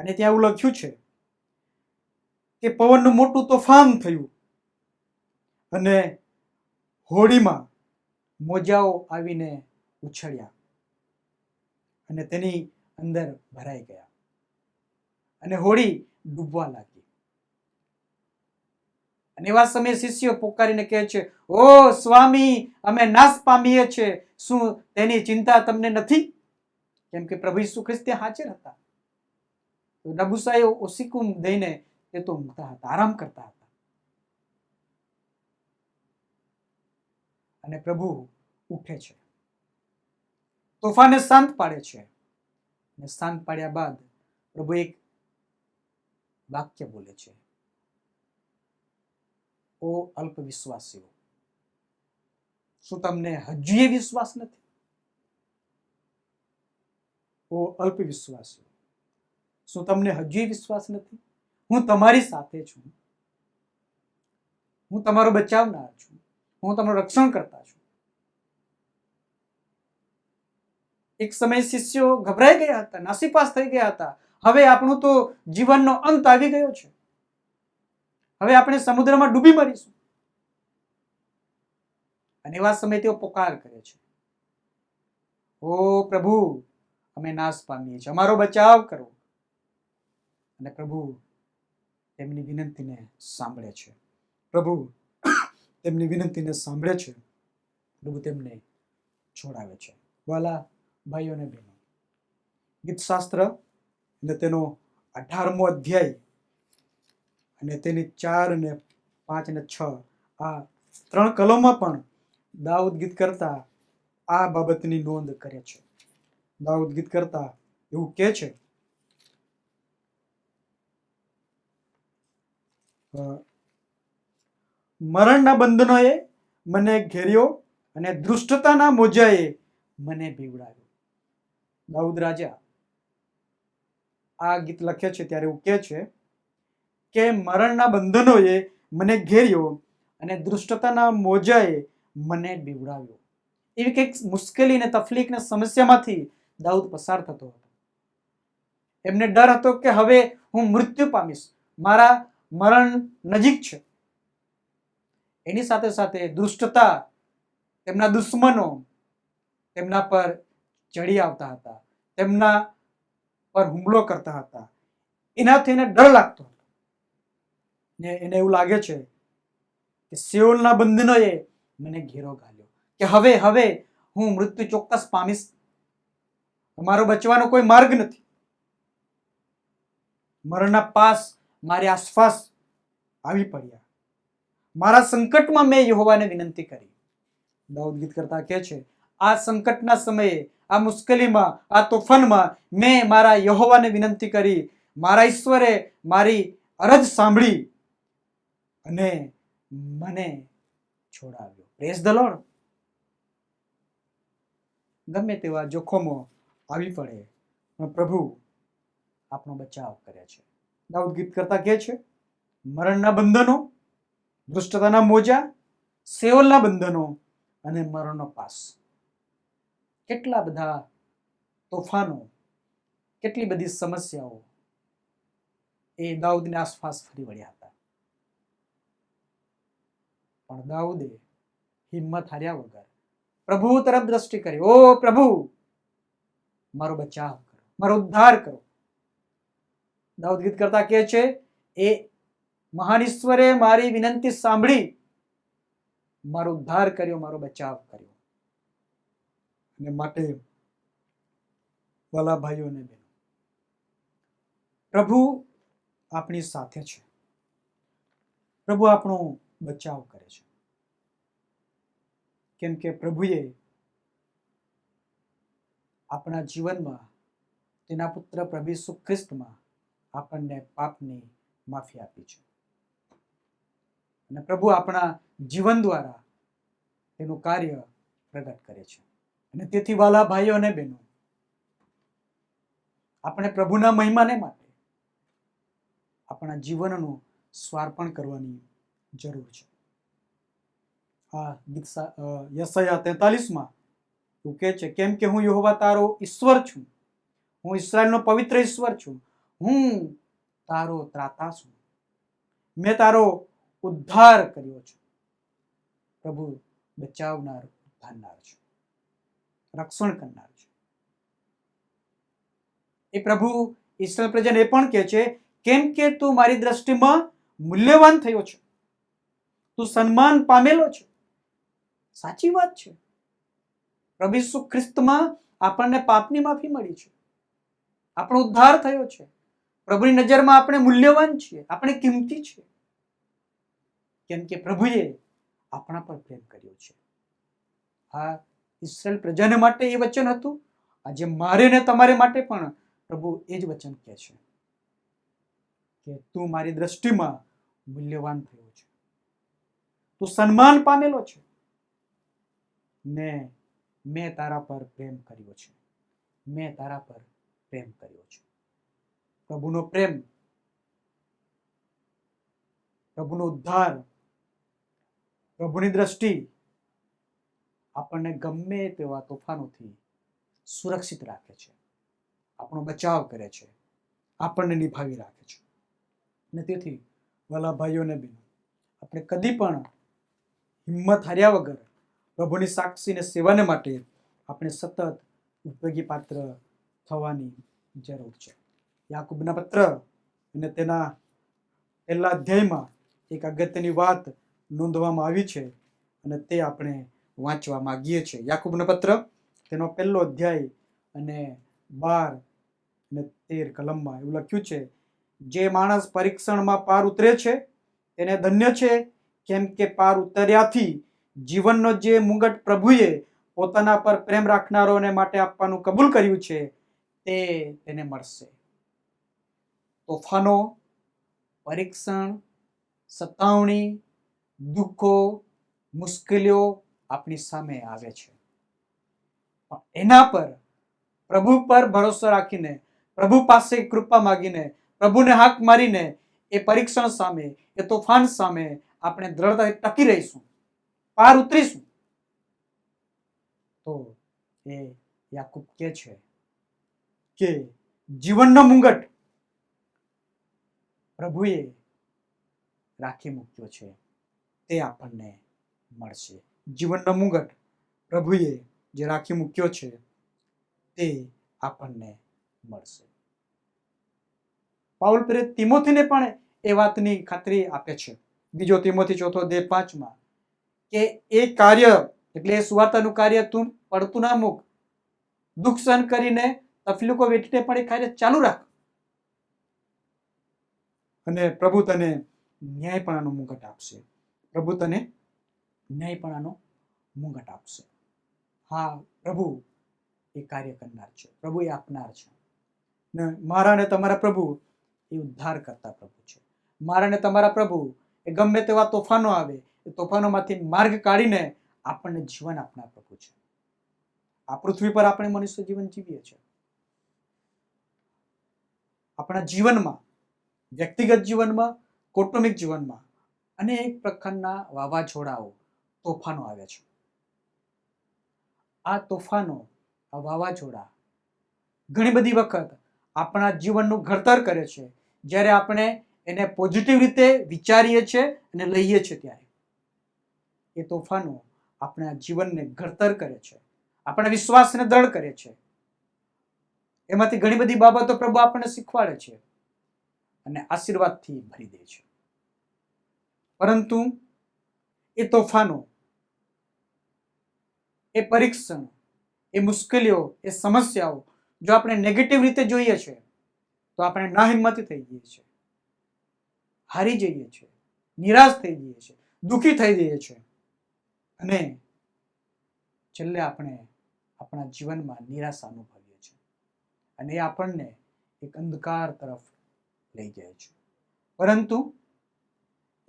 અને ત્યાં એવું લખ્યું છે કે પવનનું મોટું તોફાન થયું અને હોડીમાં મોજાઓ આવીને ઉછળ્યા અને તેની અંદર ભરાઈ ગયા અને હોડી ડૂબવા લાગી. અને એવા સમયે શિષ્યો પોકારીને કહે છે, ઓ સ્વામી, અમે નાશ પામીએ છીએ, શું તેની ચિંતા તમને નથી? કેમ કે પ્રભુ ઈસુ ખ્રિસ્ત ત્યાં હાજર હતા. તો નબુસાએ ઓસીકુમ દઈને તે તો ઊંઘતા હતા, આરામ કરતા હતા. અને પ્રભુ ઉઠે છે, તોફાનને શાંત પાડે છે. અને શાંત પાડ્યા બાદ પ્રભુ એક વાક્ય બોલે છે, ઓ અલ્પ વિશ્વાસીઓ, શું તમને હજુએ વિશ્વાસ નથી? ઓ અલ્પ વિશ્વાસીઓ, શું તમને હજુએ વિશ્વાસ નથી? હું તમારી સાથે છું, હું તમારો બચાવનાર છું, હું તમારું રક્ષણ કરતા છું. એક સમય શિષ્યો ગભરાઈ ગયા હતા, નાસીપાસ થઈ ગયા હતા. હવે આપણું તો જીવનનો અંત આવી ગયો છે, હવે આપણે સમુદ્રમાં ડૂબી મરીશું. અને એવા સમયે તેઓ પોકાર કરે છે, ઓ પ્રભુ, અમે નાશ પામીએ છીએ, અમારો બચાવ કરો. અને પ્રભુ તેમની વિનંતીને સાંભળે છે. પ્રભુ તેમની વિનંતીને સાંભળે છે. પ્રભુ તેમને છોડાવે છે. વાલા ભાઈઓ અને બહેનો, ગીતશાસ્ત્ર અને તેનો 18મો અધ્યાય અને તેની 4 અને 5 અને 6 આ 3 કલમમાં પણ દાઉદ ગીત કરતા આ બાબતની નોંધ કરે છે. દાઉદ ગીત કરતા એવું કહે છે, મરણના બંધનોએ મને ઘેર્યો અને દુષ્ટતાના મોજાએ મને બીવડાવ્યો. દાઉદ રાજા આ ગીત લખે છે ત્યારે એવું કહે છે કે મરણના બંધનોએ મને ઘેર્યો અને દુષ્ટતાના મોજાએ મને બીવડાવ્યો. એવી કંઈક મુશ્કેલી ને તકલીફ ને સમસ્યામાંથી દાઉદ પસાર થતો હતો. એમને ડર હતો કે હવે હું મૃત્યુ પામીશ, મારા મરણ નજીક છે. એની સાથે સાથે દુષ્ટતા, તેમના દુશ્મનો તેમના પર ચડી આવતા હતા, તેમના પર હુમલો કરતા હતા. એનાથી એને ડર લાગતો હતો ને એને એવું લાગે છે કે સિયોલના બંધનોએ મને ઘેરો ઘાલ્યો, કે હવે હું મૃત્યુ ચોક્કસ પામીશ, મારો બચવાનો કોઈ માર્ગ નથી. મરણના પાસ મારી આસપાસ આવી પડ્યા. મારા સંકટમાં મેં યહોવાને વિનંતી કરી. દાઉદ ગીત કરતા કહે છે, આ સંકટના સમયે, આ મુશ્કેલીમાં, આ તોફાનમાં મેં મારા યહોવાને વિનંતી કરી. મારા ઈશ્વરે મારી અરજ સાંભળી અને મને છોડાવ્યો. Praise the lord. ગમે તેવા જોખમો આવી પડે પણ પ્રભુ આપણો બચાવ કરે છે. દાઉદ ગીત કરતા કહે છે, મરણના બંધનો, દુષ્ટતાના મોજા, સેવલના બંધનો અને મરણનો પાસ. કેટલા બધા તોફાનો, કેટલી બધી સમસ્યાઓ એ દાઉદની આસપાસ ફરી વળ્યા હતા. પણ દાઉદે હિંમત હાર્યા વગર પ્રભુ તરફ દ્રષ્ટિ કરી. ઓ પ્રભુ, મારો બચાવ કરો, મારો ઉદ્ધાર કરો. દાઉદ ગીત કરતા કહે છે, એ મહાન ઈશ્વરે મારી વિનંતી સાંભળી, મારો ઉદ્ધાર કર્યો, મારો બચાવ કર્યો. અને માટે વાલા ભાઈઓ અને બહેનો, પ્રભુ આપણી સાથે છે. પ્રભુ આપણો બચાવ કરે છે. કેમ કે પ્રભુએ આપણા જીવનમાં તેના પુત્ર પ્રભુ ઈસુ ખ્રિસ્તમાં આપણને પાપની માફી આપી છે. અને પ્રભુ આપણા જીવન દ્વારા તેનું કાર્ય પ્રગટ કરે છે. અને તેથી વાલા ભાઈઓ અને બહેનો, આપણે પ્રભુના મહિમાને માટે આપણા જીવનનું સ્વાર્પણ કરવાની જરૂર છે. આ ગીત યશાયા 43 એવું કહે છે, કેમ કે હું યહોવા તારો ઈશ્વર છું, હું ઇસ્રાએલનો પવિત્ર ઈશ્વર છું, હું તારો ત્રાતા છું, મેં તારો ઉદ્ધાર કર્યો છે. પ્રભુ બચાવનાર, ઉદ્ધારનાર છે, રક્ષણ કરનાર છે. એ પ્રભુ ઈશ્વર પ્રજાને એ પણ કહે છે, કેમ કે તું મારી દ્રષ્ટિમાં મૂલ્યવાન થયો છે, તું સન્માન પામેલો છે. સાચી વાત છે. પ્રભુ ઈસુ ખ્રિસ્તમાં આપણને પાપની માફી મળી છે, આપણો ઉદ્ધાર થયો છે. પ્રભુની નજરમાં આપણે મૂલ્યવાન છીએ, આપણે કિંમતી છીએ, કેમ કે પ્રભુએ આપણા પર પ્રેમ કર્યો છે. આ ઇસ્રાએલ પ્રજાને માટે એ વચન હતું. આજે મારે ને તમારે માટે પણ પ્રભુ એ જ વચન કહે છે કે તું મારી દ્રષ્ટિમાં મૂલ્યવાન થયો છે, તું સન્માન પામેલો છે, ને મેં તારા પર પ્રેમ કર્યો છે, મેં તારા પર પ્રેમ કર્યો છે. પ્રભુનો પ્રેમ, પ્રભુનો ઉદ્ધાર, પ્રભુની દ્રષ્ટિ આપણને ગમે તેવા તોફાનોથી સુરક્ષિત રાખે છે, આપણો બચાવ કરે છે, આપણને નિભાવી રાખે છે. અને તેથી વાલા ભાઈઓ અને બહેનો, આપણે કદી પણ હિંમત હાર્યા વગર પ્રભુની સાક્ષીને સેવાને માટે આપણે સતત ઉપયોગી પાત્ર થવાની જરૂર છે. યાકૂબના પત્ર અને તેના પહેલા અધ્યાયમાં એક અગત્યની વાત નોંધવામાં આવી છે અને તે આપણે વાંચવા માંગીએ છીએ. યાકૂબનો પત્ર તેનો પહેલો અધ્યાય અને 12 અને 13 કલમમાં એવું લખ્યું છે, જે માણસ પરીક્ષણમાં પાર ઉતરે છે તેને ધન્ય છે, કેમ કે પાર ઉતર્યાથી જીવનનો જે મુગટ પ્રભુએ પોતાના પર પ્રેમ રાખનારોને માટે આપવાનું કબૂલ કર્યું છે તે તેને મળશે. તોફાનો, પરીક્ષણ, સતાવણી, દુઃખો, મુશ્કેલીઓ આપણી સામે આવે છે, પણ એના પર, પ્રભુ પર ભરોસો રાખીને, પ્રભુ પાસે કૃપા માંગીને, પ્રભુને હાક મારીને એ પરીક્ષણ સામે, એ તોફાન સામે આપણે દ્રઢતાથી ટકી રહીશું, પાર ઉતરીશું, તો એ યાકૂબ કહે છે કે જીવનનો મુંગટ પ્રભુએ રાખી મૂક્યો છે તે આપણને મળશે. જીવનનો મુંગટ પ્રભુએ જે રાખી મૂક્યો છે તે આપણને મળશે. પાઉલ પ્રેરિત તિમોથીને પણ એ વાતની ખાતરી આપે છે. બીજો તિમોથી 4:5 કે એ કાર્ય એટલે એ સુવાર્તાનું કાર્ય તું પડતું ના મૂક, દુઃખ સહન કરીને તકલીફો વેઠીને પણ એ કાર્ય ચાલુ રાખ અને પ્રભુ તને ન્યાયપણાનો મુગટ આપશે. પ્રભુ તને ન્યાયપણાનો મુગટ આપશે. હા, પ્રભુ એ કાર્ય કરનાર છે, પ્રભુ એ આપનાર છે. ને મારા ને તમારા પ્રભુ એ ઉદ્ધાર કરતા પ્રભુ છે. મારા ને તમારા પ્રભુ એ ગમે તેવા તોફાનો આવે એ તોફાનોમાંથી માર્ગ કાઢીને આપણને જીવન આપનાર પ્રભુ છે. આ પૃથ્વી પર આપણે મનુષ્ય જીવન જીવીએ છીએ. આપણા જીવનમાં, વ્યક્તિગત જીવનમાં, કૌટુંબિક જીવનમાં અનેક પ્રકારના વાવાઝોડાઓ, તોફાનો આવે છે. આ તોફાનો, આ વાવાઝોડા ઘણી બધી વખત આપણા જીવનનું ઘડતર કરે છે. જ્યારે આપણે એને પોઝિટિવ રીતે વિચારીએ છીએ અને લઈએ છીએ ત્યારે એ તોફાનો આપણા જીવનને ઘડતર કરે છે, આપણા વિશ્વાસને દ્રઢ કરે છે. એમાંથી ઘણી બધી બાબતો પ્રભુ આપણને શીખવાડે છે અને આશીર્વાદથી ભરી દે છે. પરંતુ એ તોફાનો, એ પરીક્ષણ, એ મુશ્કેલીઓ, એ સમસ્યાઓ જો આપણે નેગેટિવ રીતે જોઈએ છે તો આપણે નાહિંમતી થઈ જઈએ છીએ, હારી જઈએ છીએ, નિરાશ થઈ જઈએ છીએ, દુઃખી થઈ જઈએ છીએ અને છેલ્લે આપણે આપણા જીવનમાં નિરાશા અનુભવીએ છીએ અને એ આપણને એક અંધકાર તરફ લઈ જાય છે. પરંતુ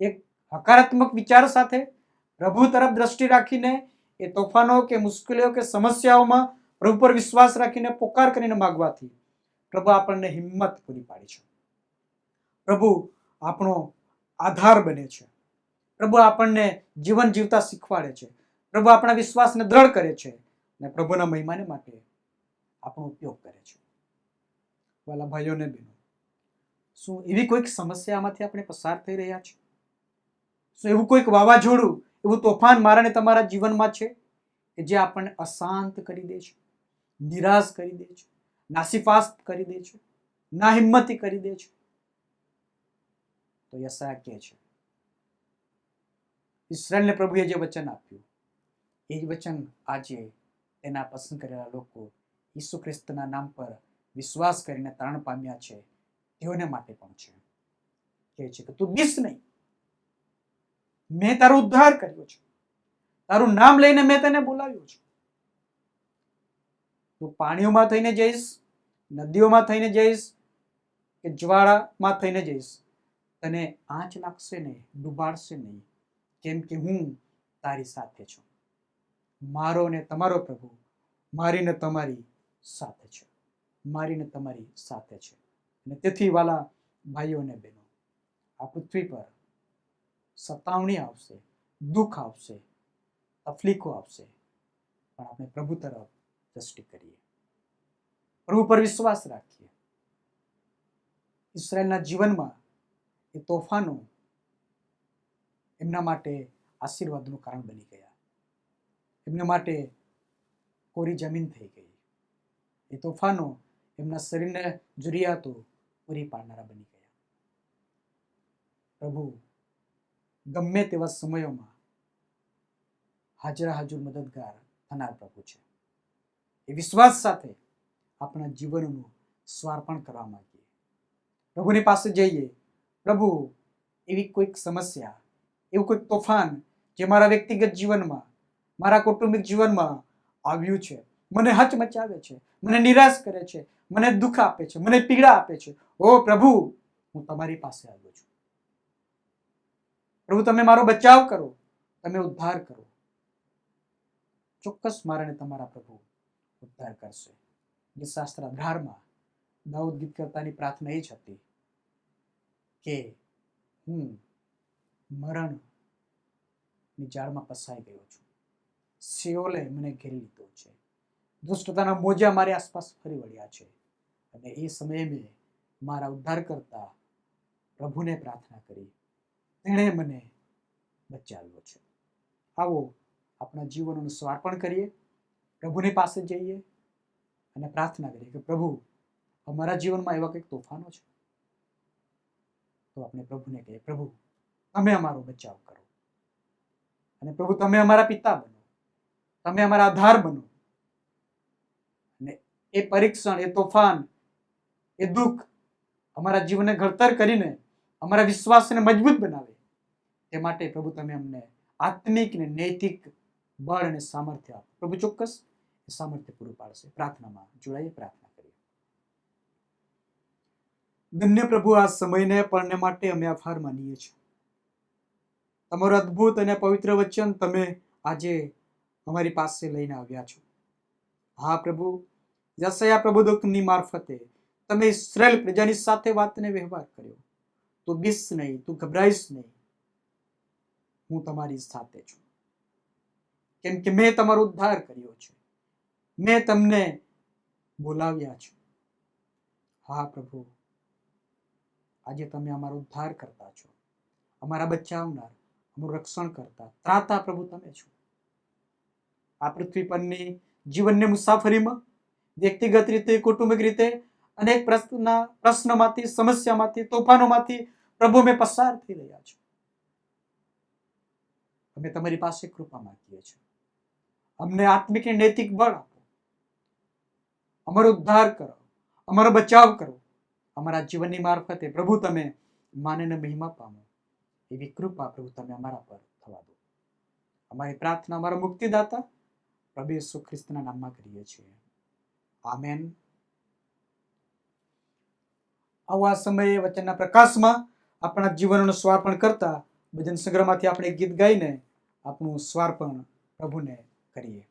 એક હકારાત્મક વિચાર સાથે પ્રભુ તરફ દ્રષ્ટિ રાખીને એ તોફાનો કે મુશ્કેલીઓ કે સમસ્યાઓમાં પ્રભુ પર વિશ્વાસ રાખીને પોકાર કરીને માગવાથી પ્રભુ આપણને હિંમત પૂરી પાડે છે. પ્રભુ આપણો આધાર બને છે. પ્રભુ આપણને જીવન જીવતા શીખવાડે છે. પ્રભુ આપણા વિશ્વાસને દ્રઢ કરે છે અને પ્રભુના મહિમાને માટે આપણો ઉપયોગ કરે છે. વાલા ભાઈઓ ને બહેનો, શું એવી કોઈક સમસ્યામાંથી આપણે પસાર થઈ રહ્યા છે? શું એવું કોઈક વાવાઝોડું, એવું તોફાન મારા ને તમારા જીવનમાં છે કે જે આપણને અશાંત કરી દે છે, નિરાશ કરી દે છે, નાસીપાસ કરી દે છે, નાહિંમતી કરી દે છે? તો યશાયા કહે છે, ઇસ્રાએલને પ્રભુએ જે વચન આપ્યું એ જ વચન આજે તેના પસંદ કરેલા લોકો ઈસુ ખ્રિસ્તના નામ પર વિશ્વાસ કરીને તારણ પામ્યા છે તેઓને માટે પણ છે. કહે છે કે તું બીસ નહીં, મેં તારો ઉદ્ધાર કર્યો છે, તારું નામ લઈને મેં તને બોલાવ્યો છે. તું પાણીઓમાં થઈને જઈશ, નદીઓમાં થઈને જઈશ કે જ્વાળામાં થઈને જઈશ, તને આંચ લાગશે નહીં, ડૂબાડશે નહીં, કેમ કે હું તારી સાથે છું. મારો ને તમારો પ્રભુ મારી ને તમારી સાથે છે, મારી ને તમારી સાથે છે. અને તેથી વાલા ભાઈઓ અને બહેનો, આ પૃથ્વી પર સતાવણી આવશે, દુઃખ આવશે, તકલીફો આવશે, પણ આપણે પ્રભુ તરફ દ્રષ્ટિ કરીએ, પ્રભુ પર વિશ્વાસ રાખીએ. ઇસ્રાએલના જીવનમાં એ તોફાનો એમના માટે આશીર્વાદનું કારણ બની ગયા. એમના માટે કોરી જમીન થઈ ગઈ. એ તોફાનો એમના શરીરને જરૂરિયાતો પૂરી પાડનારા બની ગયા. પ્રભુ ગમે તેવા સમયોમાં હાજરા હાજર મદદગાર થનાર પ્રભુ છે. એ વિશ્વાસ સાથે આપણા જીવનનું સ્વાર્પણ કરવા માંગીએ, પ્રભુની પાસે જઈએ. પ્રભુ, એવી કોઈક સમસ્યા, એવું કોઈક તોફાન જે મારા વ્યક્તિગત જીવનમાં, મારા કૌટુંબિક જીવનમાં આવ્યું છે, મને હચમચાવે છે, મને નિરાશ કરે છે, મને દુઃખ આપે છે, મને પીડા આપે છે, ઓ પ્રભુ, હું તમારી પાસે આવ્યો છું. પ્રભુ, તમે મારો બચાવ કરો, તમે ઉદ્ધાર કરો. ચોક્કસ મારા ને તમારા પ્રભુ ઉદ્ધાર કરશે. ગીતશાસ્ત્ર 18 દાઉદ ગીતકર્તાની પ્રાર્થના એ જ હતી કે હું મરણની જાળમાં ફસાઈ ગયો છું, શિઓલે મને ઘેરી લીધો છે, દુષ્ટતાના મોજા મારી આસપાસ ફરી વળ્યા છે, અને એ સમયે મેં મારા ઉદ્ધાર કરતા પ્રભુને પ્રાર્થના કરી, તેણે મને બચાવ્યો છે. આવો આપણા જીવનનું સમર્પણ કરીએ, પ્રભુની પાસે જઈએ અને પ્રાર્થના કરીએ કે પ્રભુ, અમારા જીવનમાં એવા કંઈક તોફાનો છે, તો આપણે પ્રભુને કહીએ, પ્રભુ તમે અમારો બચાવ કરો, અને પ્રભુ તમે અમારા પિતા બનો, તમે અમારા આધાર બનો. અને એ પરીક્ષણ, એ તોફાન, એ દુઃખ અમારા જીવનને ઘડતર કરીને અમારા વિશ્વાસને મજબૂત બનાવે, તે માટે પ્રભુ તમે અમને આત્મિક ને નૈતિક બળ અને સામર્થ્ય આપો. પ્રભુ ચોક્કસ એ સામર્થ્ય પૂરું પાડશે. પ્રાર્થનામાં જોડાઈએ, પ્રાર્થના કરીએ. ધન્ય પ્રભુ, આ સમયને પળને માટે અમે આભાર માનીએ છીએ. તમારું અદ્ભુત અને પવિત્ર વચન તમે આજે અમારી પાસે લઈને આવ્યા છો. હા પ્રભુ, યશાયા પ્રબોધકની મારફતે તમે ઇસ્રાએલ પ્રજાની સાથે વાતને વ્યવહાર કર્યો. તું બીસ નહીં, તું ગભરાઈશ નહીં, હું તમારી સાથે છું, કેમ કે મેં તમારો ઉદ્ધાર કર્યો છે, મેં તમને બોલાવ્યા છે. હા પ્રભુ, આજે તમે અમારો ઉદ્ધાર કરતા છો, અમારા બચાવનાર, અમારું રક્ષણ કરતા, ત્રાતા પ્રભુ તમે છો. આ પૃથ્વી પરની જીવનની મુસાફરીમાં વ્યક્તિગત રીતે, કૌટુંબિક રીતે અનેક પ્રશ્નમાંથી, સમસ્યામાંથી, તોફાનોમાંથી પ્રભુ અમે પસાર થઈ રહ્યા છો. અમે તમારી પાસે કૃપા માંગીએ છીએ. અમને આત્મિક અને નૈતિક બળ આપો, અમારો ઉદ્ધાર કરો, અમારો બચાવ કરો. અમારા જીવનની મારફતે પ્રભુ તમે માન અને મહિમા પામો, એવી કૃપા પ્રભુ તમે અમારા પર થવા દો. અમારી પ્રાર્થના અમારા મુક્તિદાતા પ્રભુ ઈસુ ખ્રિસ્તના નામમાં કરીએ છીએ. આમેન. આવા સમયે વચનના પ્રકાશમાં આપણા જીવનનું સ્વાર્પણ કરતા ભજન સંગ્રહમાંથી આપણે ગીત ગાઈને આપણું સ્વાર્પણ પ્રભુને કરીએ.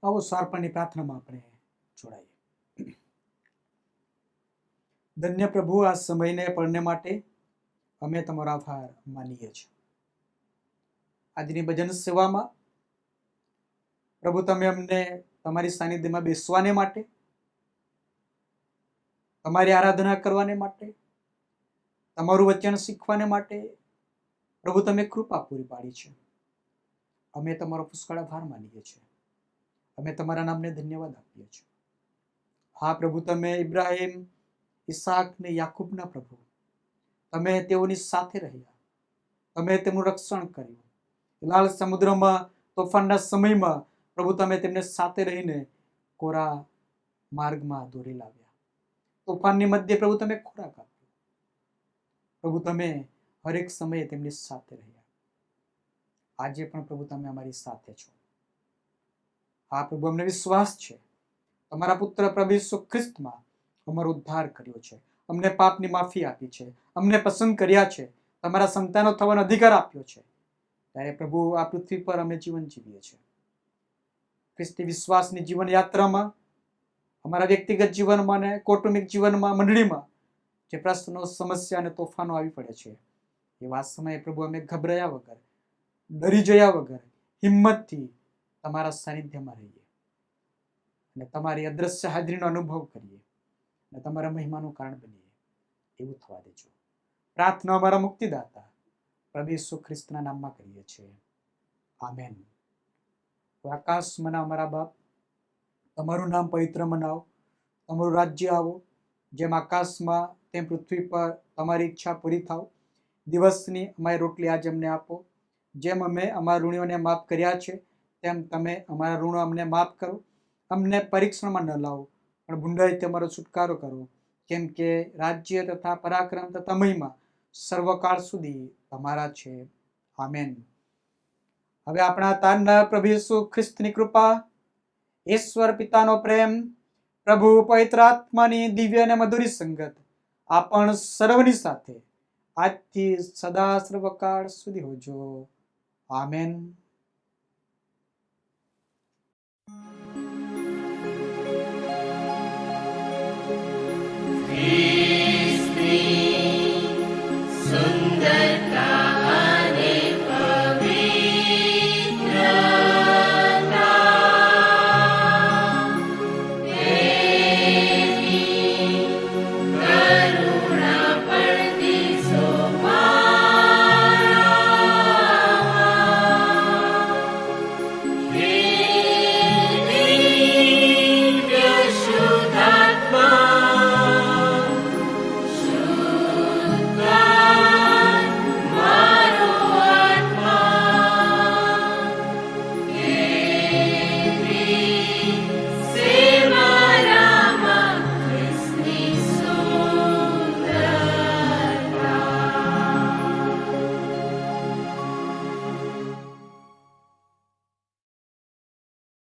આવો સ્વાર્પણની પ્રાર્થનામાં આપણે જોડાઈએ. ધન્ય પ્રભુ, આ સમયને પળને માટે અમે તમારો આભાર માનીએ છીએ. આજની ભજન સેવામાં પ્રભુ તમે અમને તમારી સાનિધ્યમાં બેસવાને માટે, તમારી આરાધના કરવાને માટે, તમારું વચન શીખવાને માટે પ્રભુ તમે કૃપા પૂરી પાડી છે. અમે તમારો પુષ્કળ આભાર માનીએ છીએ. અમે તમારા નામને ધન્યવાદ આપીએ છીએ. હા પ્રભુ, તમે ઇબ્રાહિમ, ઈસાક ને યાકૂબના પ્રભુ, તમે તેઓની સાથે રહ્યા, તમે તેમનું રક્ષણ કર્યું. લાલ સમુદ્રમાં તોફાનના સમયમાં પ્રભુ તમે તેમને સાથે રહીને કોરા માર્ગમાં દોરી લાવ્યા. તોફાનની મધ્યે પ્રભુ તમે ખોરાક આપ્યો. પ્રભુ તમે હરેક સમયે તેમની સાથે રહ્યા. આજે પણ પ્રભુ તમે અમારી સાથે છો. હા પ્રભુ, અમને વિશ્વાસ છે તમારા પુત્ર પ્રભુ ઈસુ ખ્રિસ્તમાં અમારો ઉદ્ધાર કર્યો છે, અમને પાપની માફી આપી છે, અમને પસંદ કર્યા છે, તમારા સંતાનો થવાનો અધિકાર આપ્યો છે. ત્યારે પ્રભુ આ પૃથ્વી પર અમે જીવન જીવીએ છીએ. ખ્રિસ્તી વિશ્વાસની જીવન યાત્રામાં, અમારા વ્યક્તિગત જીવનમાં અને કૌટુંબિક જીવનમાં, મંડળીમાં જે પ્રશ્નો, સમસ્યા અને તોફાનો આવી પડે છે, એવા સમયે પ્રભુ અમે ગભરાયા વગર, ડરી જયા વગર હિંમતથી તમારા સાનિધ્યમાં રહીએ અને તમારી અદ્રશ્ય હાજરીનો અનુભવ કરીએ અને તમારા મહિમાનું કારણ બનીએ. એવું થવા દેજો. પ્રાર્થના અમારા મુક્તિદાતા પ્રભુ ઈસુ ખ્રિસ્તના નામમાં કરીએ છીએ. આમેન. આકાશમાંના અમારા બાપ, તમારું નામ પવિત્ર મનાવો, તમારું રાજ્ય આવો, જેમ આકાશમાં તેમ પૃથ્વી પર તમારી ઈચ્છા પૂરી થાવ. દિવસની અમારી રોટલી આજે અમને આપો. જેમ અમે અમારા ઋણીઓને માફ કર્યા છે, તેમ તમે અમારા ઋણો અમને માફ કરો. અમને પરીક્ષણમાં ન લાવો, પણ ભૂંડાઈથી અમારો છુટકારો કરો, કેમ કે રાજ્ય તથા પરાક્રમ તથા મહિમા સર્વકાળ સુધી તમારા છે. આમેન. હવે આપણા તારના પ્રભુ ઈસુ ખ્રિસ્તની કૃપા, ઈશ્વર પિતાનો પ્રેમ, પ્રભુ પવિત્ર આત્માની દિવ્ય અને મધુરી સંગત આપણ સર્વની સાથે આજથી સદા સર્વકાળ સુધી હોજો. આમેન.